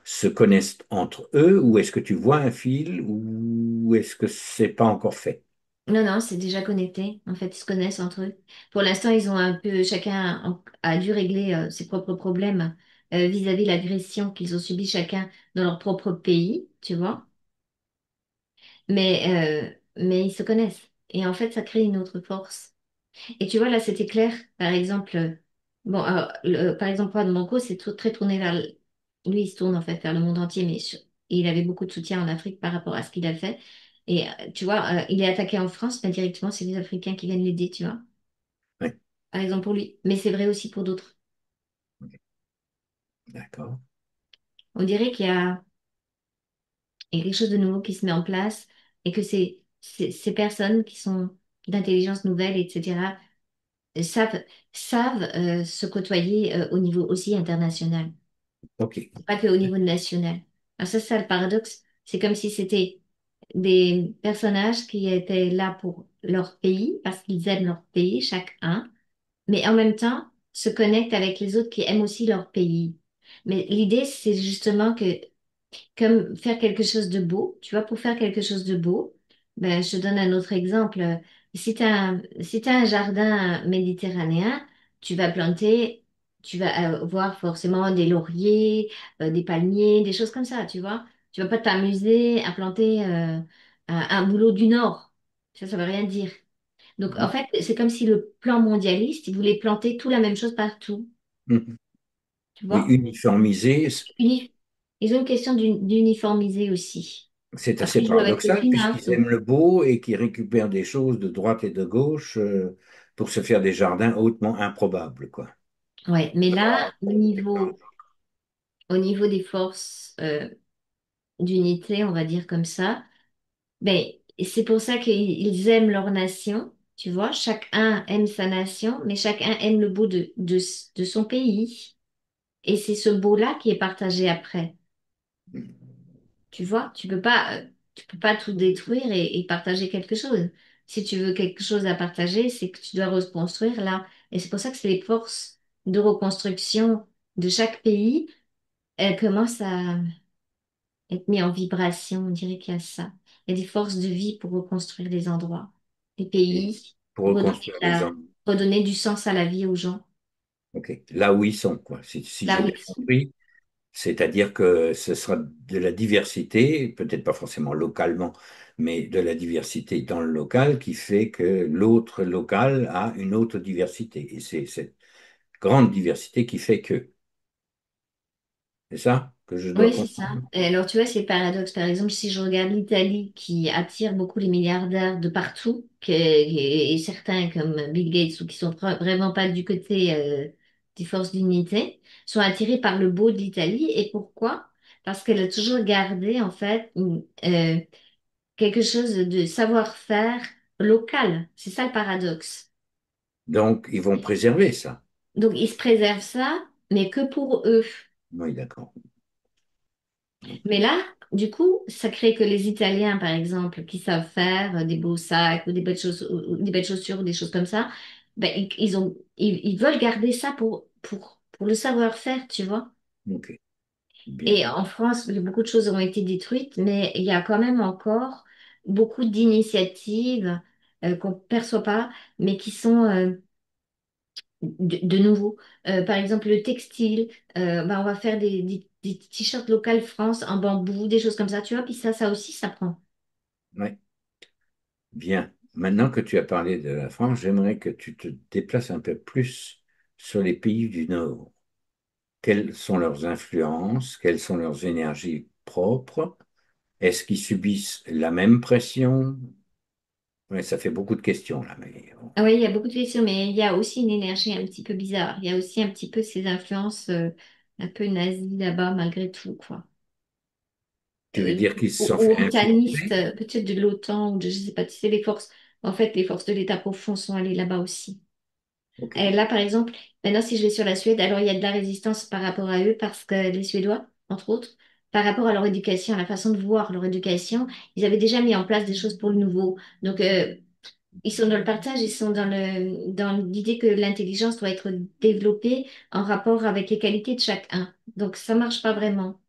se connaissent entre eux ou est-ce que tu vois un fil ou est-ce que c'est pas encore fait? non, non, c'est déjà connecté. En fait, ils se connaissent entre eux. Pour l'instant, ils ont un peu, chacun a dû régler ses propres problèmes vis-à-vis de l'agression qu'ils ont subie chacun dans leur propre pays, tu vois. Mais ils se connaissent. Et en fait, ça crée une autre force. Et tu vois, là, c'était clair. Par exemple, bon, alors, par exemple, Juan Manco, c'est très tourné vers lui, il se tourne en fait vers le monde entier, mais il avait beaucoup de soutien en Afrique par rapport à ce qu'il a fait. Et tu vois, il est attaqué en France, mais directement, c'est les Africains qui viennent l'aider, tu vois. Oui, Par exemple, pour lui. Mais c'est vrai aussi pour d'autres. d'accord. On dirait il y a quelque chose de nouveau qui se met en place et que ces personnes qui sont d'intelligence nouvelle, etc., savent, savent se côtoyer au niveau aussi international, Ok. pas que au niveau national. Alors ça, c'est ça le paradoxe. C'est comme si c'était des personnages qui étaient là pour leur pays, parce qu'ils aiment leur pays, chacun, mais en même temps se connectent avec les autres qui aiment aussi leur pays. Mais l'idée, c'est justement que comme faire quelque chose de beau, tu vois, pour faire quelque chose de beau, ben, je te donne un autre exemple. Si t'as un jardin méditerranéen, tu vas planter, tu vas avoir forcément des lauriers, des palmiers, des choses comme ça, tu vois. Tu vas pas t'amuser à planter un boulot du Nord. Ça veut rien dire. Donc, en Mhm. fait, c'est comme si le plan mondialiste, il voulait planter tout la même chose partout, Mhm. tu Oui, vois. uniformiser, Uni- Ils ont une question d'uniformiser aussi. c'est assez Après, ils jouent avec les paradoxal finances. puisqu'ils aiment le beau et qu'ils récupèrent des choses de droite et de gauche pour se faire des jardins hautement improbables, quoi. Ouais, mais là, au niveau des forces d'unité, on va dire comme ça, ben, c'est pour ça qu'ils aiment leur nation. Tu vois, chacun aime sa nation, mais chacun aime le beau de son pays. Et c'est ce beau-là qui est partagé après. Tu vois, tu peux pas tout détruire et partager quelque chose. Si tu veux quelque chose à partager, c'est que tu dois reconstruire là. Et c'est pour ça que c'est les forces de reconstruction de chaque pays, elles commencent à être mises en vibration. On dirait qu'il y a ça. Il y a des forces de vie pour reconstruire les endroits, les Et pays, pour redonner reconstruire les gens, redonner du sens à la vie aux gens, ok, là où ils sont, quoi. Si là j'ai où bien ils sont. compris, c'est-à-dire que ce sera de la diversité, peut-être pas forcément localement, mais de la diversité dans le local qui fait que l'autre local a une autre diversité. Et c'est cette grande diversité qui fait que. C'est ça que je dois Oui, c'est ça. comprendre? Et alors, tu vois, c'est le paradoxe. Par exemple, si je regarde l'Italie qui attire beaucoup les milliardaires de partout, et certains comme Bill Gates ou qui sont vraiment pas du côté des forces d'unité, sont attirés par le beau de l'Italie. Et pourquoi? Parce qu'elle a toujours gardé, en fait, quelque chose de savoir-faire local. C'est ça le paradoxe. Donc, ils vont préserver ça. Donc, ils se préservent ça, mais que pour eux. Oui, d'accord. Mais là, du coup, ça crée que les Italiens, par exemple, qui savent faire des beaux sacs ou des belles choses, ou des belles chaussures ou des choses comme ça, ben, ils veulent garder ça pour le savoir-faire, tu vois. Ok, bien. Et en France, beaucoup de choses ont été détruites, mais il y a quand même encore beaucoup d'initiatives qu'on ne perçoit pas, mais qui sont de nouveau. Par exemple, le textile, ben, on va faire des t-shirts local France en bambou, des choses comme ça, tu vois. Puis ça aussi, ça prend. Ouais, bien. Maintenant que tu as parlé de la France, j'aimerais que tu te déplaces un peu plus sur les pays du Nord. Quelles sont leurs influences? Quelles sont leurs énergies propres? Est-ce qu'ils subissent la même pression? Ouais, ça fait beaucoup de questions là, mais bon. Ah oui, il y a beaucoup de questions, mais il y a aussi une énergie un petit peu bizarre. Il y a aussi un petit peu ces influences un peu nazies là-bas, malgré tout, quoi. Tu veux dire qu'ils se sont Ou fait otanistes, infiltrer? peut-être de l'OTAN, ou de, je sais pas, tu sais, les forces, en fait, les forces de l'État profond sont allées là-bas aussi. Ok. Et là, par exemple, maintenant, si je vais sur la Suède, alors il y a de la résistance par rapport à eux, parce que les Suédois, entre autres, par rapport à leur éducation, à la façon de voir leur éducation, ils avaient déjà mis en place des choses pour le nouveau. Donc, ils sont dans le partage, ils sont dans l'idée que l'intelligence doit être développée en rapport avec les qualités de chacun. Donc, ça marche pas vraiment.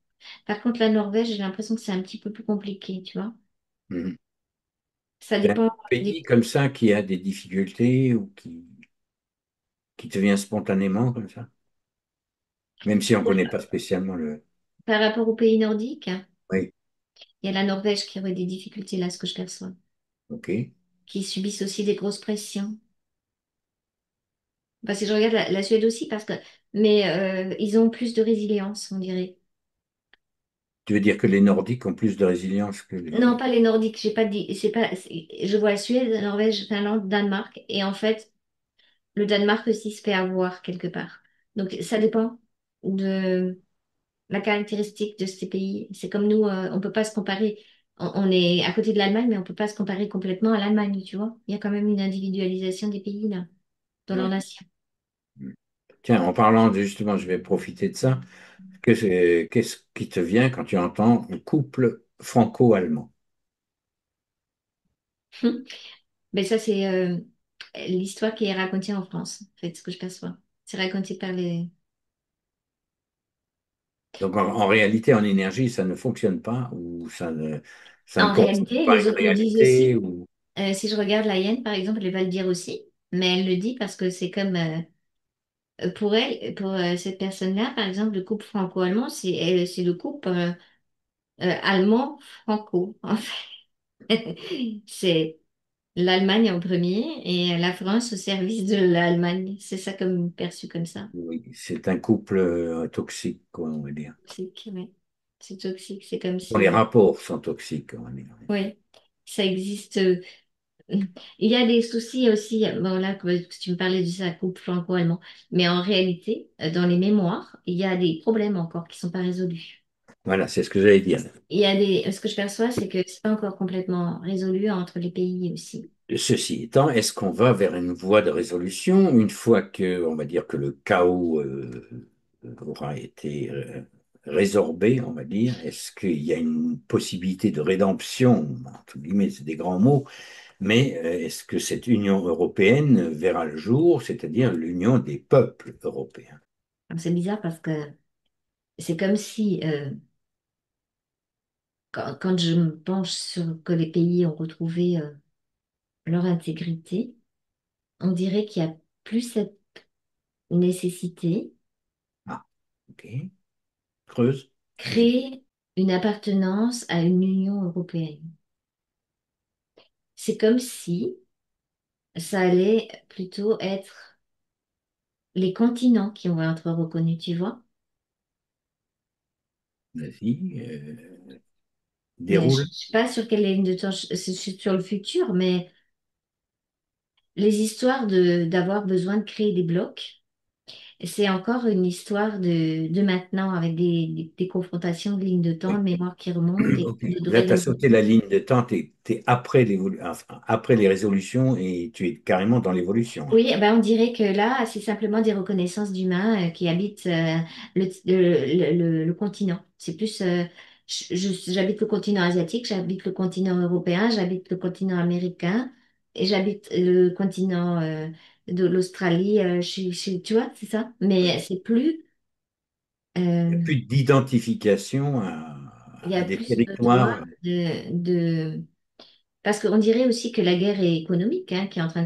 Par contre, la Norvège, j'ai l'impression que c'est un petit peu plus compliqué, tu vois. Mhm. Ça C'est un dépend pays comme ça qui a des difficultés ou qui te vient spontanément comme ça, même si on ne connaît pas spécialement le. par rapport aux pays nordiques. Oui, Il y a la Norvège qui aurait des difficultés là, ce que je perçois, ok. qui subissent aussi des grosses pressions. Parce que je regarde la Suède aussi, mais ils ont plus de résilience, on dirait. Tu veux dire que les Nordiques ont plus de résilience que Non, les. pas les Nordiques, j'ai pas dit, c'est pas, je vois Suède, Norvège, Finlande, Danemark, et en fait, le Danemark aussi se fait avoir quelque part. Donc, ça dépend de la caractéristique de ces pays. C'est comme nous, on peut pas se comparer. On est à côté de l'Allemagne, mais on peut pas se comparer complètement à l'Allemagne, tu vois. Il y a quand même une individualisation des pays là. dans leur Oui. nation. Tiens, en parlant de justement, je vais profiter de ça. Qu'est-ce qui te vient quand tu entends un couple franco-allemand? Mais ça, c'est l'histoire qui est racontée en France, en fait, ce que je perçois. C'est raconté par les... Donc en réalité, en énergie, ça ne fonctionne pas ou ça ne En correspond réalité, pas à les une autres le disent réalité aussi. ou... Si je regarde la hyène, par exemple, elle va le dire aussi. Mais elle le dit parce que c'est comme... pour elle, pour cette personne-là, par exemple, le couple franco-allemand, c'est le couple allemand-franco, en fait. C'est l'Allemagne en premier et la France au service de l'Allemagne. C'est ça comme perçu comme ça. Oui, c'est un couple toxique, quoi, on va dire. Toxique, ouais. C'est toxique, c'est comme Bon, les si... rapports sont toxiques, on va dire. Oui, ça existe. Il y a des soucis aussi, bon là, que tu me parlais de ça, couple franco-allemand, mais en réalité, dans les mémoires, il y a des problèmes encore qui sont pas résolus. Voilà, c'est ce que j'allais dire. Il y a des... Ce que je perçois, c'est que c'est pas encore complètement résolu entre les pays aussi. Ceci étant, est-ce qu'on va vers une voie de résolution une fois que, on va dire que le chaos aura été résorbé, on va dire? Est-ce qu'il y a une possibilité de rédemption? Entre guillemets, c'est des grands mots, mais est-ce que cette Union européenne verra le jour, c'est-à-dire l'union des peuples européens? Alors, c'est bizarre parce que c'est comme si, quand je me penche sur que les pays ont retrouvé leur intégrité, on dirait qu'il n'y a plus cette nécessité Ah, ok. Creuse. Vas-y. créer une appartenance à une Union européenne. C'est comme si ça allait plutôt être les continents qui vont être reconnus, tu vois. Vas-y. Mais je Déroule. ne suis pas sur quelle ligne de temps, je suis sur le futur, mais les histoires d'avoir besoin de créer des blocs, c'est encore une histoire de maintenant avec des confrontations de lignes de temps, de Oui. mémoire qui remontent et Ok. de Là, tu as sauté la résolution. ligne de temps, tu es, enfin, après les résolutions et tu es carrément dans l'évolution, là. Oui, eh ben on dirait que là, c'est simplement des reconnaissances d'humains qui habitent le continent. C'est plus, j'habite le continent asiatique, j'habite le continent européen, j'habite le continent américain et j'habite le continent de l'Australie. Tu vois, c'est ça. Mais c'est plus, Il n'y a euh, plus d'identification il y à a des plus besoin territoires. de... Parce qu'on dirait aussi que la guerre est économique, hein, qui est en train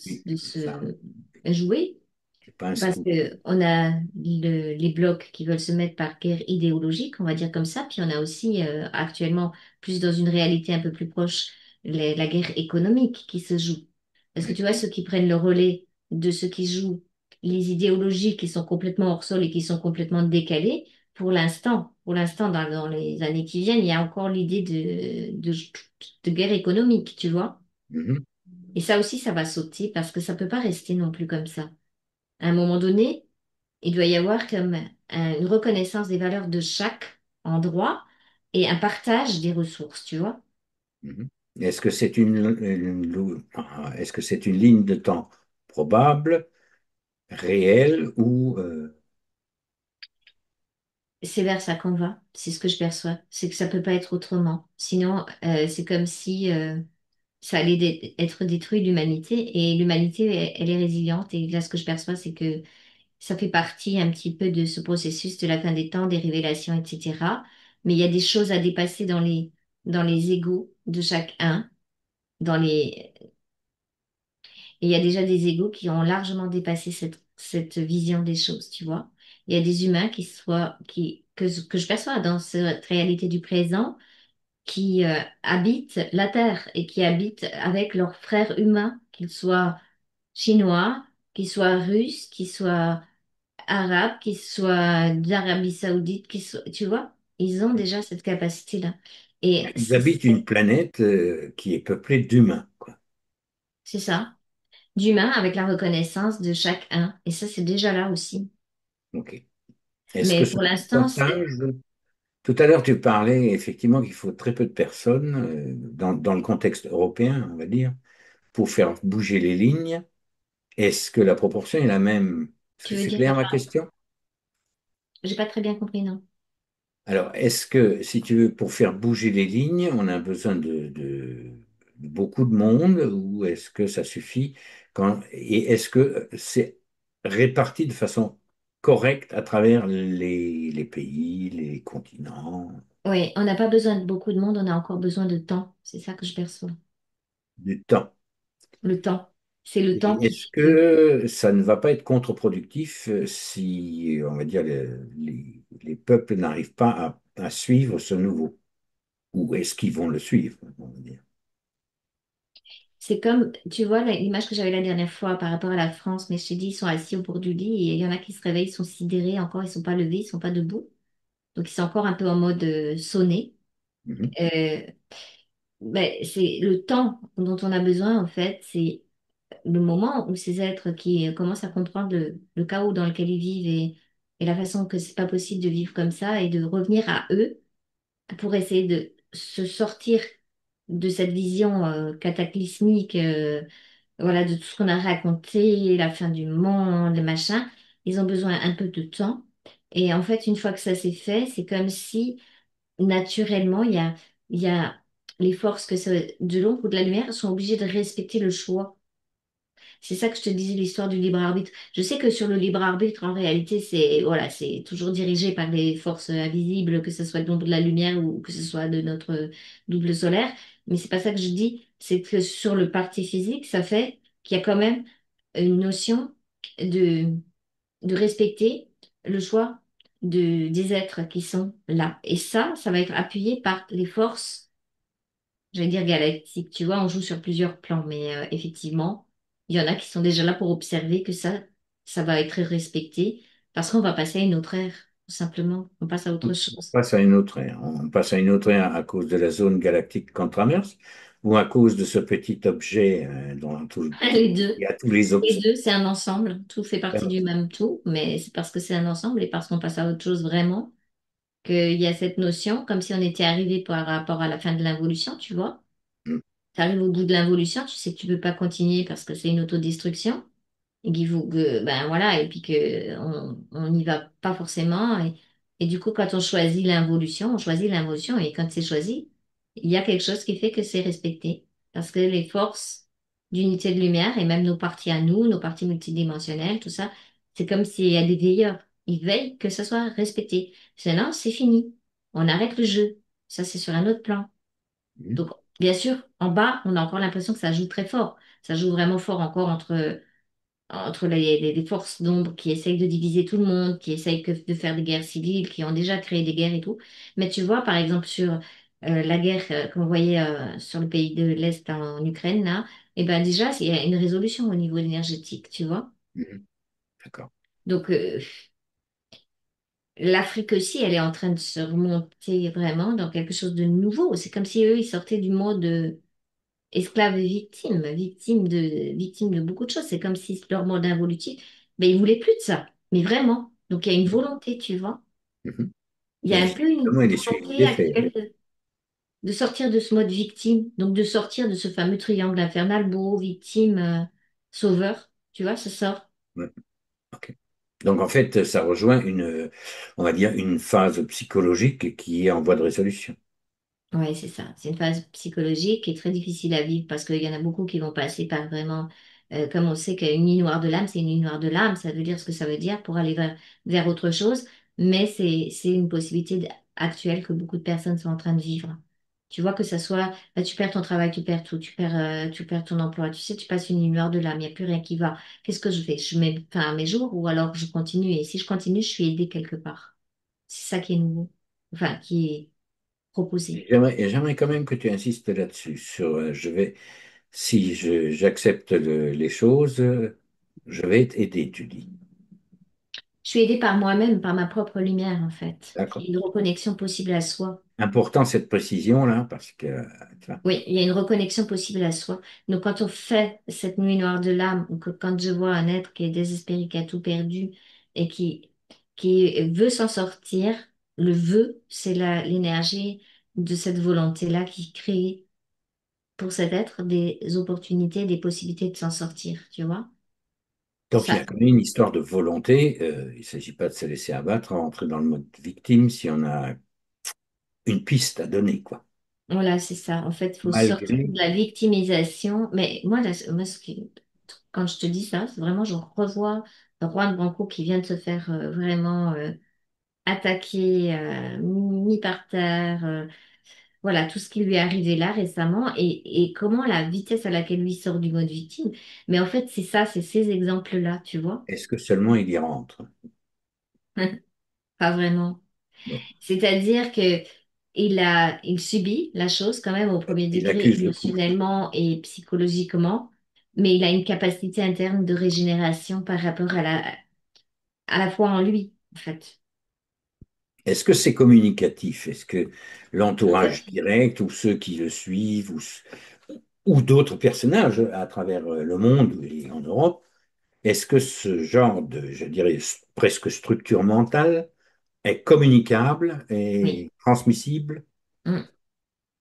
Oui, de ça, se jouer. c'est pas un Parce scoop. que on a les blocs qui veulent se mettre par guerre idéologique, on va dire comme ça, puis on a aussi actuellement, plus dans une réalité un peu plus proche, la guerre économique qui se joue. Parce que Oui. tu vois, ceux qui prennent le relais de ceux qui jouent les idéologies qui sont complètement hors sol et qui sont complètement décalées, pour l'instant, dans les années qui viennent, il y a encore l'idée de guerre économique, tu vois. Mhm, Et ça aussi, ça va sauter parce que ça peut pas rester non plus comme ça. À un moment donné, il doit y avoir comme une reconnaissance des valeurs de chaque endroit et un partage des ressources, tu vois. mhm. Est-ce que c'est est-ce que c'est une ligne de temps probable, réelle ou C'est vers ça qu'on va, c'est ce que je perçois, c'est que ça peut pas être autrement. Sinon, c'est comme si ça allait être détruit l'humanité et l'humanité, elle est résiliente et là, ce que je perçois, c'est que ça fait partie un petit peu de ce processus de la fin des temps, des révélations, etc. Mais il y a des choses à dépasser dans les égos de chacun, dans les Et il y a déjà des égos qui ont largement dépassé cette vision des choses, tu vois. Il y a des humains que je perçois dans cette réalité du présent, qui habitent la Terre et qui habitent avec leurs frères humains, qu'ils soient chinois, qu'ils soient russes, qu'ils soient arabes, qu'ils soient d'Arabie Saoudite, tu vois. Ils ont déjà cette capacité-là. Et ils habitent une planète qui est peuplée d'humains, quoi. c'est ça, d'humains avec la reconnaissance de chacun. Et ça, c'est déjà là aussi. Ok. Est-ce que Mais ce pour l'instant, c'est... pourcentage, tout à l'heure tu parlais effectivement qu'il faut très peu de personnes dans le contexte européen, on va dire, pour faire bouger les lignes. Est-ce que la proportion est la même? Est-ce Tu que veux c'est dire clair par ma là? question? J'ai pas très bien compris, non. Alors, est-ce que, si tu veux, pour faire bouger les lignes, on a besoin de beaucoup de monde ou est-ce que ça suffit et est-ce que c'est réparti de façon correcte à travers les pays, les continents, Oui, on n'a pas besoin de beaucoup de monde, on a encore besoin de temps. C'est ça que je perçois. du temps? Le temps. C'est le temps Et qui est-ce fait que. que ça ne va pas être contre-productif si, on va dire, les peuples n'arrivent pas à suivre ce nouveau? Ou est-ce qu'ils vont le suivre, on va dire? C'est comme, tu vois, l'image que j'avais la dernière fois par rapport à la France, mais je t'ai dit, ils sont assis au bord du lit et il y en a qui se réveillent, ils sont sidérés encore, ils sont pas levés, ils sont pas debout. Donc, ils sont encore un peu en mode sonné. Mhm. Euh, c'est le temps dont on a besoin, en fait, c'est le moment où ces êtres qui commencent à comprendre le chaos dans lequel ils vivent et la façon que c'est pas possible de vivre comme ça et de revenir à eux pour essayer de se sortir de cette vision cataclysmique, voilà, de tout ce qu'on a raconté, la fin du monde, le machin. Ils ont besoin un peu de temps. Et en fait, une fois que ça s'est fait, c'est comme si naturellement, il y a les forces de l'ombre ou de la lumière sont obligées de respecter le choix. C'est ça que je te disais, l'histoire du libre arbitre. Je sais que sur le libre arbitre, en réalité, c'est voilà, c'est toujours dirigé par des forces invisibles, que ce soit de l'ombre de la lumière ou que ce soit de notre double solaire. Mais c'est pas ça que je dis. C'est que sur le parti physique, ça fait qu'il y a quand même une notion de, de respecter le choix des êtres qui sont là. Et ça va être appuyé par les forces, j'allais dire galactique, tu vois, on joue sur plusieurs plans, mais effectivement, il y en a qui sont déjà là pour observer que ça va être respecté parce qu'on va passer à une autre ère, tout simplement. On passe à autre On chose. passe à une autre ère. On passe à une autre ère à cause de la zone galactique qu'on traverse ou à cause de ce petit objet Les deux, il y a tous les les obstacles. deux, c'est un ensemble. Tout fait partie du même tout, mais c'est parce que c'est un ensemble et parce qu'on passe à autre chose vraiment qu'il y a cette notion, comme si on était arrivé par rapport à la fin de l'involution, tu vois. Tu arrives au bout de l'involution, tu sais que tu peux pas continuer parce que c'est une autodestruction. Et qu'il faut que, ben voilà, et puis que on n'y va pas forcément. Et du coup, quand on choisit l'involution, et quand c'est choisi, il y a quelque chose qui fait que c'est respecté. Parce que les forces d'unité de lumière, et même nos parties à nous, nos parties multidimensionnelles, tout ça, c'est comme s'il y a des veilleurs. Ils veillent que ça soit respecté. Sinon, c'est fini. On arrête le jeu. Ça, c'est sur un autre plan. Donc, bien sûr, en bas, on a encore l'impression que ça joue très fort. Ça joue vraiment fort encore entre les forces d'ombre qui essayent de diviser tout le monde, qui essayent de faire des guerres civiles, qui ont déjà créé des guerres et tout. Mais tu vois, par exemple, sur la guerre qu'on voyait sur le pays de l'Est en Ukraine, là, et ben déjà, il y a une résolution au niveau énergétique, tu vois. Mhm. D'accord. Donc, l'Afrique aussi, elle est en train de se remonter vraiment dans quelque chose de nouveau. C'est comme si eux, ils sortaient du mode esclaves et victimes de beaucoup de choses. C'est comme si leur mode involutif, ben, ils voulaient plus de ça. Mais vraiment. Donc il y a une volonté, tu vois. Mhm. Il y a Mais un peu une visiblement, il est suivi volonté des faits. actuelle de sortir de ce mode victime, donc de sortir de ce fameux triangle infernal, bourreau, victime, sauveur. Tu vois, ça sort. Ouais. Ok. Donc, en fait, ça rejoint on va dire, une phase psychologique qui est en voie de résolution. Oui, c'est ça. C'est une phase psychologique qui est très difficile à vivre parce qu'il y en a beaucoup qui vont passer par vraiment, comme on sait qu'une nuit noire de l'âme, c'est une nuit noire de l'âme, ça veut dire ce que ça veut dire pour aller vers autre chose, mais c'est une possibilité actuelle que beaucoup de personnes sont en train de vivre. Tu vois que ça soit, bah, tu perds ton travail, tu perds tout, tu perds ton emploi, tu sais, tu passes une nuit noire de l'âme, il n'y a plus rien qui va. Qu'est-ce que je fais? Je mets fin à mes jours ou alors je continue et si je continue, je suis aidée quelque part. C'est ça qui est nouveau, enfin, qui est proposé. J'aimerais quand même que tu insistes là-dessus, si j'accepte les choses, je vais être aidé, tu dis. Je suis aidée par moi-même, par ma propre lumière, en fait. Il D'accord. y a une reconnexion possible à soi. Important cette précision-là, parce que, tu vois, Oui, il y a une reconnexion possible à soi. Donc, quand on fait cette nuit noire de l'âme, ou que quand je vois un être qui est désespéré, qui a tout perdu et qui veut s'en sortir, le veut, c'est l'énergie de cette volonté-là qui crée pour cet être des opportunités, des possibilités de s'en sortir, tu vois? Donc, il y a Ça, quand même une histoire de volonté. Il ne s'agit pas de se laisser abattre, rentrer dans le mode victime si on a une piste à donner, quoi. voilà, c'est ça. En fait, il faut sortir Malgré, de la victimisation. Mais moi, moi quand je te dis ça, c'est vraiment, je revois Juan Branco qui vient de se faire vraiment attaquer, mis par terre. Voilà, tout ce qui lui est arrivé là récemment et comment la vitesse à laquelle lui sort du mode victime. Mais en fait, c'est ça, c'est ces exemples-là, tu vois. est-ce que seulement il y rentre? Pas vraiment. Bon, C'est-à-dire que il subit la chose quand même au premier il degré accuse le coup. émotionnellement et psychologiquement, mais il a une capacité interne de régénération par rapport à la foi en lui, en fait. Est-ce que c'est communicatif? Est-ce que Tout à l'entourage fait. direct ou ceux qui le suivent ou d'autres personnages à travers le monde et en Europe, est-ce que ce genre de, je dirais, presque structure mentale est communicable Oui. et transmissible? Mm.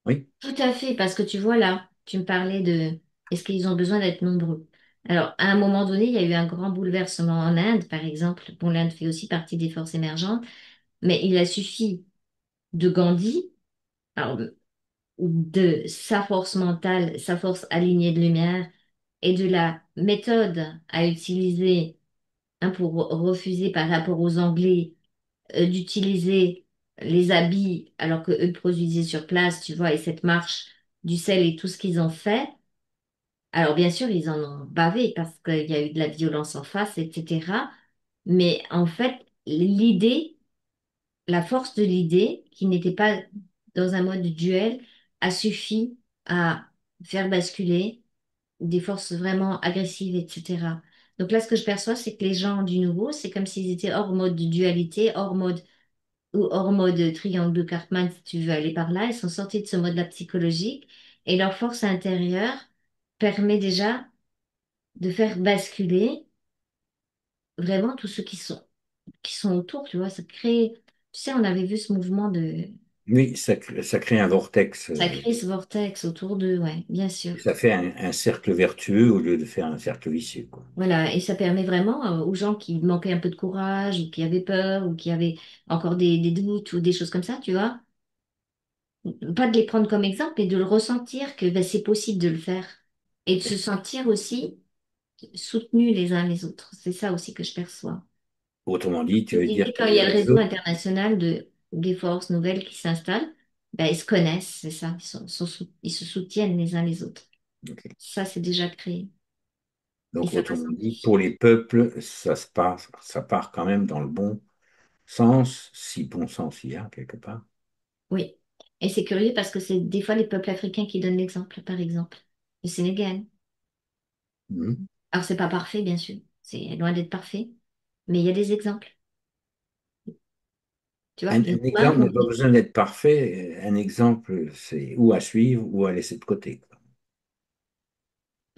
Oui, Tout à fait, parce que tu vois là, tu me parlais de est-ce qu'ils ont besoin d'être nombreux? Alors, à un moment donné, il y a eu un grand bouleversement en Inde, par exemple. Bon, l'Inde fait aussi partie des forces émergentes, mais il a suffi de Gandhi, alors, de sa force mentale, sa force alignée de lumière et de la méthode à utiliser pour refuser par rapport aux Anglais d'utiliser les habits alors que eux produisaient sur place, tu vois, et cette marche du sel et tout ce qu'ils ont fait. Alors bien sûr, ils en ont bavé parce qu'il y a eu de la violence en face, etc. Mais en fait, l'idée, la force de l'idée, qui n'était pas dans un mode duel, a suffi à faire basculer des forces vraiment agressives, etc. Donc là, ce que je perçois, c'est que les gens du nouveau, c'est comme s'ils étaient hors mode de dualité, hors mode ou hors mode triangle de Cartman, si tu veux aller par là. Ils sont sortis de ce mode-là psychologique et leur force intérieure permet déjà de faire basculer vraiment tous ceux qui sont autour, tu vois. Ça crée, tu sais, on avait vu ce mouvement de, oui, ça crée un vortex, ça crée ce vortex autour d'eux, ouais, bien sûr. et ça fait un cercle vertueux au lieu de faire un cercle vicieux, quoi. Voilà, et ça permet vraiment aux gens qui manquaient un peu de courage ou qui avaient peur ou qui avaient encore des doutes ou des choses comme ça, tu vois, pas de les prendre comme exemple, mais de le ressentir que ben, c'est possible de le faire et de se sentir aussi soutenus les uns les autres. C'est ça aussi que je perçois. Autrement dit, tu Je veux disais, dire que quand il y les a le réseau réseaux, international des forces nouvelles qui s'installent, ben, ils se connaissent, c'est ça, ils se soutiennent les uns les autres. ok. Ça, c'est déjà créé et Donc ça va autrement dit, pour s'amplifier. les peuples, ça part quand même dans le bon sens, si bon sens il y a quelque part. Oui. Et c'est curieux parce que c'est des fois les peuples africains qui donnent l'exemple, par exemple. Le Sénégal. Mhm. Alors, c'est pas parfait, bien sûr. C'est loin d'être parfait. Mais il y a des exemples. Tu vois, les Un Roumains exemple ont n'a pas besoin d'être parfait. Un exemple, c'est ou à suivre ou à laisser de côté, quoi.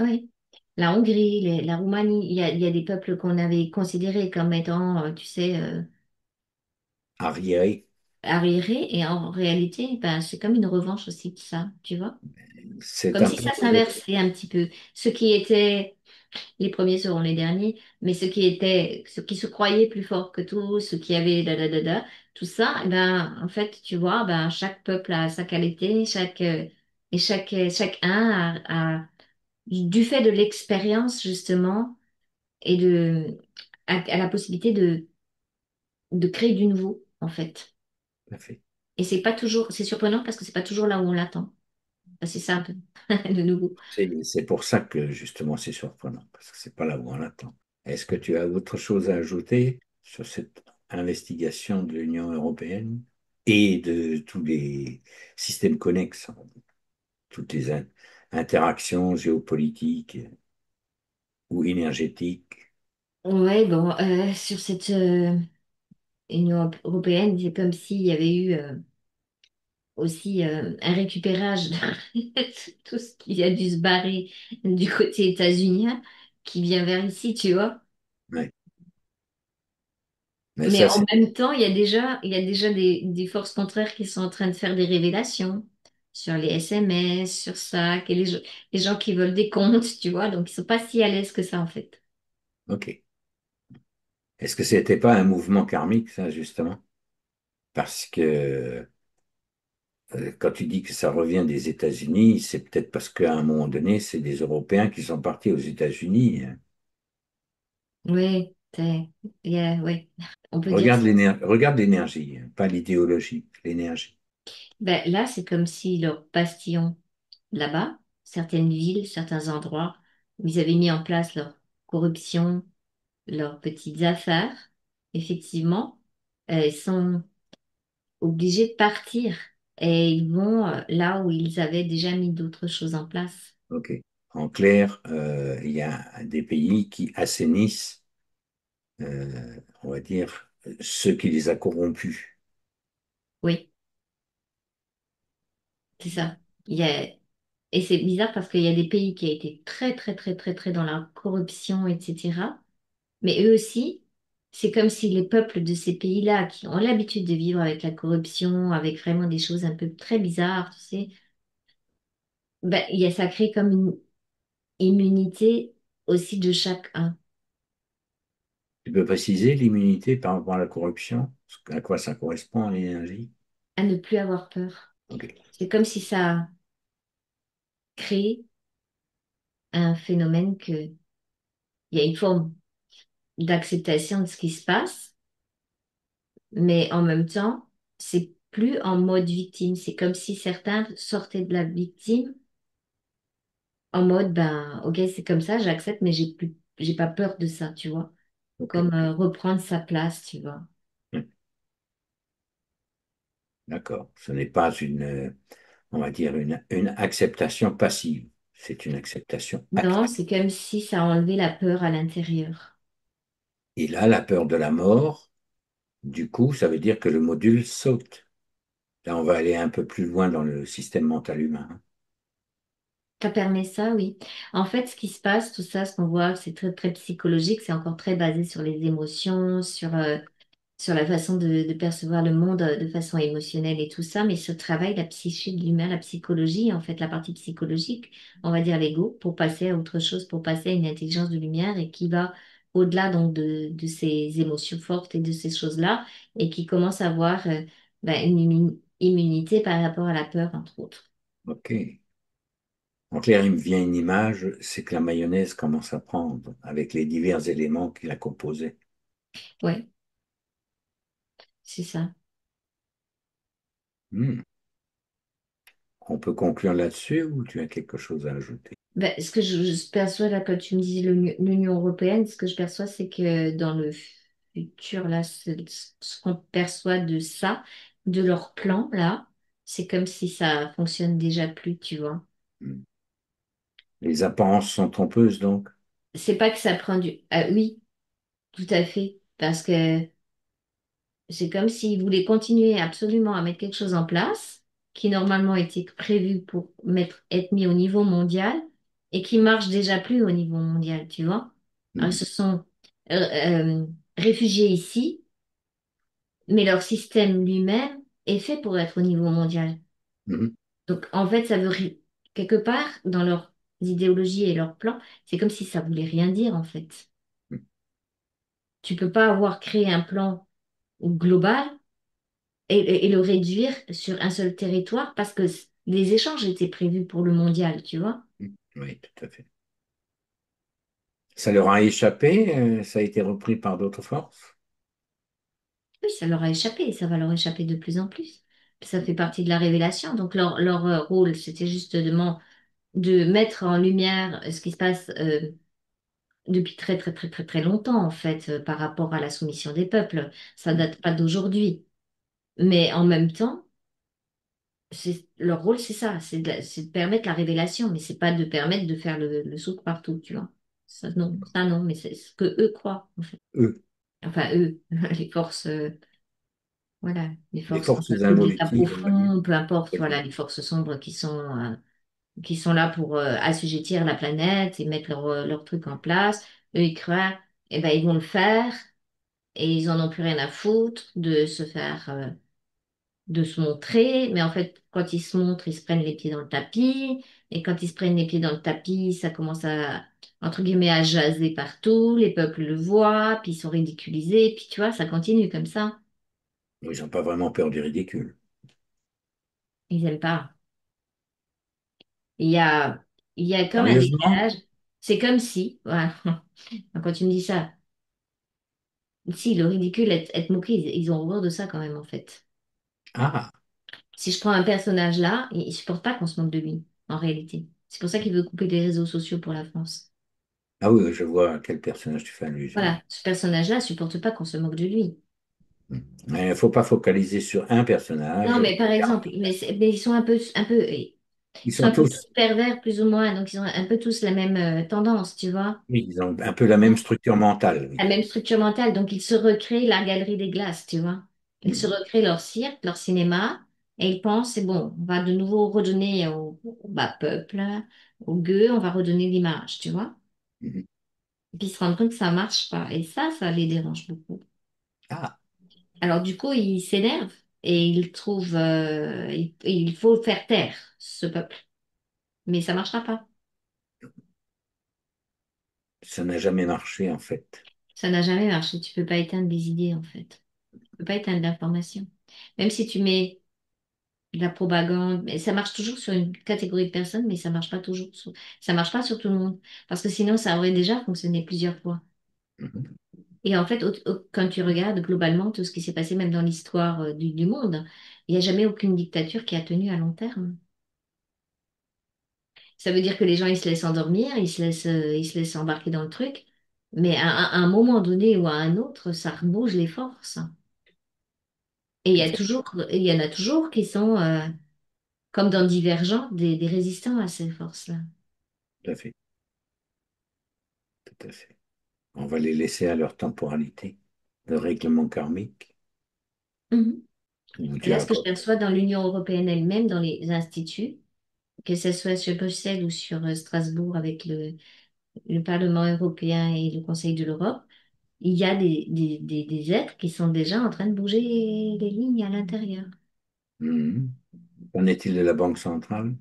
oui. La Hongrie, la Roumanie, il y a des peuples qu'on avait considérés comme étant, tu sais, Arriéré, arriérés. Et en réalité, ben, c'est comme une revanche aussi de ça, tu vois. c'est Comme un si peu. ça s'inversait un petit peu. Ceux qui étaient les premiers seront les derniers, mais ceux qui se croyaient plus forts que tous, ceux qui avaient tout ça, eh ben, en fait, tu vois, ben, chaque peuple a sa qualité, chacun du fait de l'expérience, justement, et a la possibilité de créer du nouveau, en fait. Parfait. Et c'est pas toujours, c'est surprenant parce que c'est pas toujours là où on l'attend. Ben, c'est ça, un peu, le nouveau. C'est pour ça que justement c'est surprenant, parce que c'est pas là où on l'attend. Est-ce que tu as autre chose à ajouter sur cette investigation de l'Union européenne et de tous les systèmes connexes, toutes les interactions géopolitiques ou énergétiques? Ouais, bon, sur cette Union européenne, c'est comme s'il y avait eu aussi un récupérage de tout ce qui a dû se barrer du côté états-unien qui vient vers ici, tu vois. Ouais. Mais Mais ça, en c'est même temps, il y a déjà des forces contraires qui sont en train de faire des révélations sur les SMS, sur ça, les gens qui veulent des comptes, tu vois, donc ils sont pas si à l'aise que ça en fait. Ok. Est-ce que c'était pas un mouvement karmique, ça, justement? Parce que quand tu dis que ça revient des États-Unis, c'est peut-être parce qu'à un moment donné, c'est des Européens qui sont partis aux États-Unis, hein. Oui, oui, on peut dire ça. Regarde l'énergie, hein, pas l'idéologie, l'énergie. Ben, là, c'est comme si leur bastion là-bas, certaines villes, certains endroits, où ils avaient mis en place leur corruption, leurs petites affaires, effectivement, ils sont obligés de partir et ils vont là où ils avaient déjà mis d'autres choses en place. Ok. En clair, il y a des pays qui assainissent, on va dire, ceux qui les a corrompus. Oui, c'est ça. Il y a... Et c'est bizarre parce qu'il y a des pays qui ont été très, très, très, très, très dans la corruption, etc. Mais eux aussi, c'est comme si les peuples de ces pays-là, qui ont l'habitude de vivre avec la corruption, avec vraiment des choses un peu très bizarres, tu sais, ben, ça crée comme une immunité aussi de chacun, Tu peux préciser l'immunité par rapport à la corruption? À quoi ça correspond, l'énergie? à ne plus avoir peur. Ok. C'est comme si ça crée un phénomène que il y a une forme d'acceptation de ce qui se passe, mais en même temps, c'est plus en mode victime. C'est comme si certains sortaient de la victime en mode, ben, ok, c'est comme ça, j'accepte, mais j'ai pas peur de ça, tu vois. Ok. Comme reprendre sa place, tu vois. Hmm. D'accord. Ce n'est pas on va dire, une acceptation passive. C'est une acceptation Non, active. c'est comme si ça enlevait la peur à l'intérieur. Et là, la peur de la mort, du coup, ça veut dire que le module saute. Là, on va aller un peu plus loin dans le système mental humain. Ça permet ça, oui. En fait, ce qui se passe, tout ça, ce qu'on voit, c'est très, très psychologique, c'est encore très basé sur les émotions, sur la façon de percevoir le monde de façon émotionnelle et tout ça, mais ce travail, la psyché de l'humain, la psychologie, en fait, la partie psychologique, on va dire l'ego, pour passer à autre chose, pour passer à une intelligence de lumière et qui va au-delà donc de ces émotions fortes et de ces choses-là, et qui commence à avoir ben, une immunité par rapport à la peur, entre autres. Ok. En clair, il me vient une image, c'est que la mayonnaise commence à prendre avec les divers éléments qui la composaient. Ouais, c'est ça. Hmm. On peut conclure là-dessus ou tu as quelque chose à ajouter? Ben, ce que je perçois là, quand tu me dis l'Union européenne, ce que je perçois, c'est que dans le futur, là, ce qu'on perçoit de ça, de leur plan, là, c'est comme si ça fonctionne déjà plus, tu vois. Hmm. Les apparences sont trompeuses, donc? C'est pas que ça prend du... Ah oui, tout à fait, parce que c'est comme s'ils voulaient continuer absolument à mettre quelque chose en place qui normalement était prévu pour être mis au niveau mondial et qui marche déjà plus au niveau mondial, tu vois. Alors, ils Hmm. se sont euh, réfugiés ici, mais leur système lui-même est fait pour être au niveau mondial. Hmm. Donc, en fait, quelque part, dans leurs idéologies et leurs plans, c'est comme si ça voulait rien dire, en fait. Hmm. Tu peux pas avoir créé un plan global et le réduire sur un seul territoire parce que les échanges étaient prévus pour le mondial, tu vois. Hmm. Oui, tout à fait. Ça leur a échappé, ça a été repris par d'autres forces. Oui, ça leur a échappé et ça va leur échapper de plus en plus. Ça fait partie de la révélation. Donc leur rôle, c'était juste de mettre en lumière ce qui se passe depuis très très très très très longtemps en fait par rapport à la soumission des peuples. Ça Hmm. date pas d'aujourd'hui. Mais en même temps, leur rôle, c'est ça, c'est de permettre la révélation, mais c'est pas de permettre de faire le souk partout, tu vois. Ça non, mais c'est ce que eux croient, en fait. Eux, Enfin, eux, les forces, voilà, les les forces un forces peu au-delà involutives, on va dire. profond, peu importe, voilà, les forces sombres qui sont là pour assujettir la planète et mettre leur truc en place. Eux, ils croient, eh ben, ils vont le faire et ils en ont plus rien à foutre de se faire. De se montrer, mais en fait, quand ils se montrent, ils se prennent les pieds dans le tapis, et quand ils se prennent les pieds dans le tapis, ça commence à entre guillemets, à jaser partout, les peuples le voient, puis ils sont ridiculisés, puis tu vois, ça continue comme ça. Ils n'ont pas vraiment peur du ridicule. Ils aiment pas. Il y a, il y a comme un Sérieusement? décalage. C'est comme si, voilà, quand tu me dis ça, si le ridicule, être moqué, ils ont horreur de ça quand même, en fait. Ah, Si je prends un personnage là, il supporte pas qu'on se moque de lui, en réalité. C'est pour ça qu'il veut couper les réseaux sociaux pour la France. ah oui, je vois à quel personnage tu fais allusion. Voilà, ce personnage-là supporte pas qu'on se moque de lui. Il ne faut pas focaliser sur un personnage. Non, mais par exemple, mais ils sont ils Ils sont sont un peu tous, tous pervers, plus ou moins, donc ils ont un peu tous la même tendance, tu vois. oui, ils ont un peu la même structure mentale, La oui. même structure mentale, donc ils se recréent la galerie des glaces, tu vois. Ils se Mhm. recréent leur cirque, leur cinéma, et ils pensent, c'est bon, on va de nouveau redonner au bas peuple, aux gueux, on va redonner l'image, tu vois. Mhm. Et puis ils se rendent compte que ça marche pas, et ça les dérange beaucoup. Ah, Alors du coup, ils s'énervent, et ils trouvent, il faut faire taire ce peuple, mais ça marchera pas. ça n'a jamais marché en fait. Ça n'a jamais marché, tu peux pas éteindre des idées, en fait. Tu peux pas éteindre l'information. Même si tu mets de la propagande, mais ça marche toujours sur une catégorie de personnes, mais ça marche pas toujours ça marche pas sur tout le monde. Parce que sinon, ça aurait déjà fonctionné plusieurs fois. Mhm. Et en fait, quand tu regardes globalement tout ce qui s'est passé, même dans l'histoire du monde, il n'y a jamais aucune dictature qui a tenu à long terme. Ça veut dire que les gens, ils se laissent endormir, ils se laissent embarquer dans le truc, mais à un moment donné ou à un autre, ça rebouge les forces. Et il y en a toujours qui sont, comme dans Divergent, des résistants à ces forces-là. Tout à fait, tout à fait. On va les laisser à leur temporalité, le règlement karmique, Mhm. ou Et là, Dieu ce que je accorde. perçois dans l'Union européenne elle-même, dans les instituts, que ce soit sur Bruxelles ou sur Strasbourg avec le Parlement européen et le Conseil de l'Europe, il y a des êtres qui sont déjà en train de bouger les lignes à l'intérieur. Mhm. Qu'en est-il de la Banque centrale,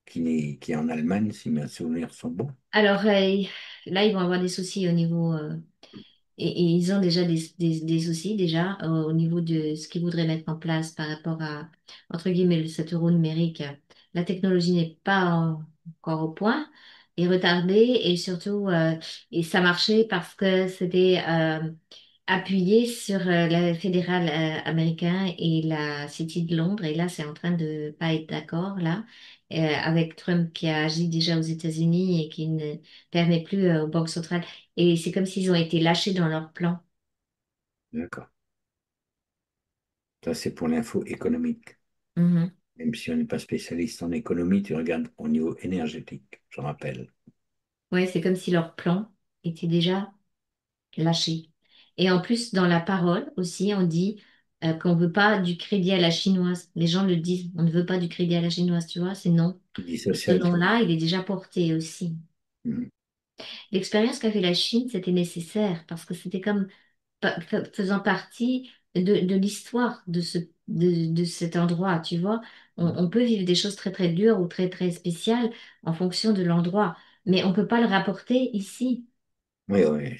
qui est en Allemagne, si mes souvenirs sont bons? Alors, là, ils vont avoir des soucis au niveau et ils ont déjà des soucis déjà au niveau de ce qu'ils voudraient mettre en place par rapport à, entre guillemets, cet euro numérique. La technologie n'est pas encore au point, est retardée et surtout, et ça marchait parce que c'était appuyé sur le fédéral américain et la City de Londres. Et là, c'est en train de pas être d'accord, là, avec Trump qui a agi déjà aux États-Unis et qui ne permet plus aux banques centrales. Et c'est comme s'ils ont été lâchés dans leur plan. D'accord. Ça, c'est pour l'info économique. Mhm. Même si on n'est pas spécialiste en économie, tu regardes au niveau énergétique, je rappelle. Ouais, c'est comme si leur plan était déjà lâché. Et en plus, dans la parole aussi, on dit qu'on ne veut pas du crédit à la chinoise. Les gens le disent, on ne veut pas du crédit à la chinoise, tu vois, c'est non. Qui dit Et ce social, tu nom-là, il est déjà porté aussi. Mhm. L'expérience qu'a fait la Chine, c'était nécessaire parce que c'était comme faisant partie de l'histoire de cet endroit, tu vois. On peut vivre des choses très très dures ou très très spéciales en fonction de l'endroit, mais on peut pas le rapporter ici, Oui, oui,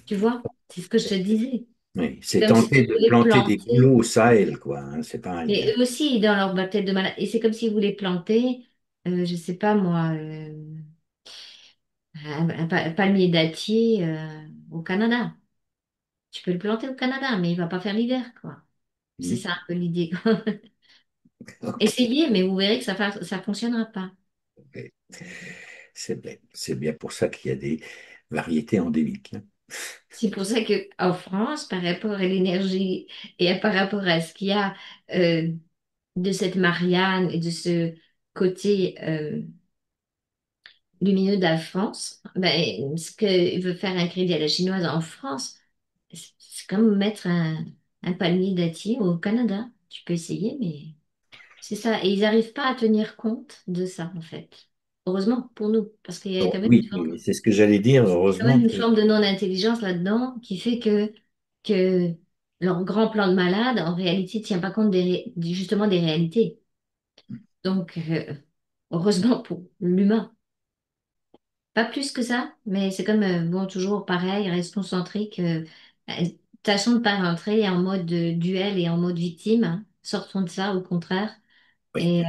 tu vois. C'est ce que je te disais. oui, C'est c'est comme si tu tenter de voulais planter des planter, boulots au Sahel, quoi, hein, c'est pareil, et hein. eux aussi dans leur tête de malade, et c'est comme s'ils voulaient planter, je sais pas moi, un palmier dattier au Canada. Tu peux le planter au Canada, mais il va pas faire l'hiver, quoi. C'est Mhm. ça un peu l'idée, quoi. Ok, Essayez, mais vous verrez que ça fonctionnera pas. ok. C'est bien pour ça qu'il y a des variétés endémiques, hein. C'est pour ça que en France, par rapport à l'énergie et par rapport à ce qu'il y a euh, de cette Marianne et de ce côté lumineux de la France, ben, ce que veut faire un crédit à la chinoise en France, c'est comme mettre un palmier dattier au Canada. Tu peux essayer, mais c'est ça. Et ils n'arrivent pas à tenir compte de ça, en fait. Heureusement pour nous, parce qu'il y a Bon, quand même oui, oui, c'est ce que j'allais dire. quand même Heureusement une que forme de non-intelligence là-dedans qui fait que leur grand plan de malade, en réalité, ne tient pas compte justement des réalités. Donc, heureusement pour l'humain. Pas plus que ça, mais c'est comme, bon, toujours pareil, reste concentrique. Tâchons de pas rentrer en mode duel et en mode victime, hein. Sortons de ça, au contraire. Oui. Et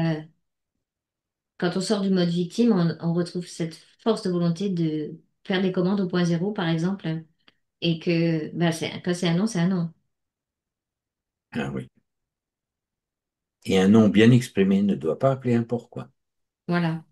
quand on sort du mode victime, on retrouve cette force de volonté de faire des commandes au point zéro, par exemple, et que bah, quand c'est un non, c'est un non. Ah oui. Et un non bien exprimé ne doit pas appeler un pourquoi. Voilà.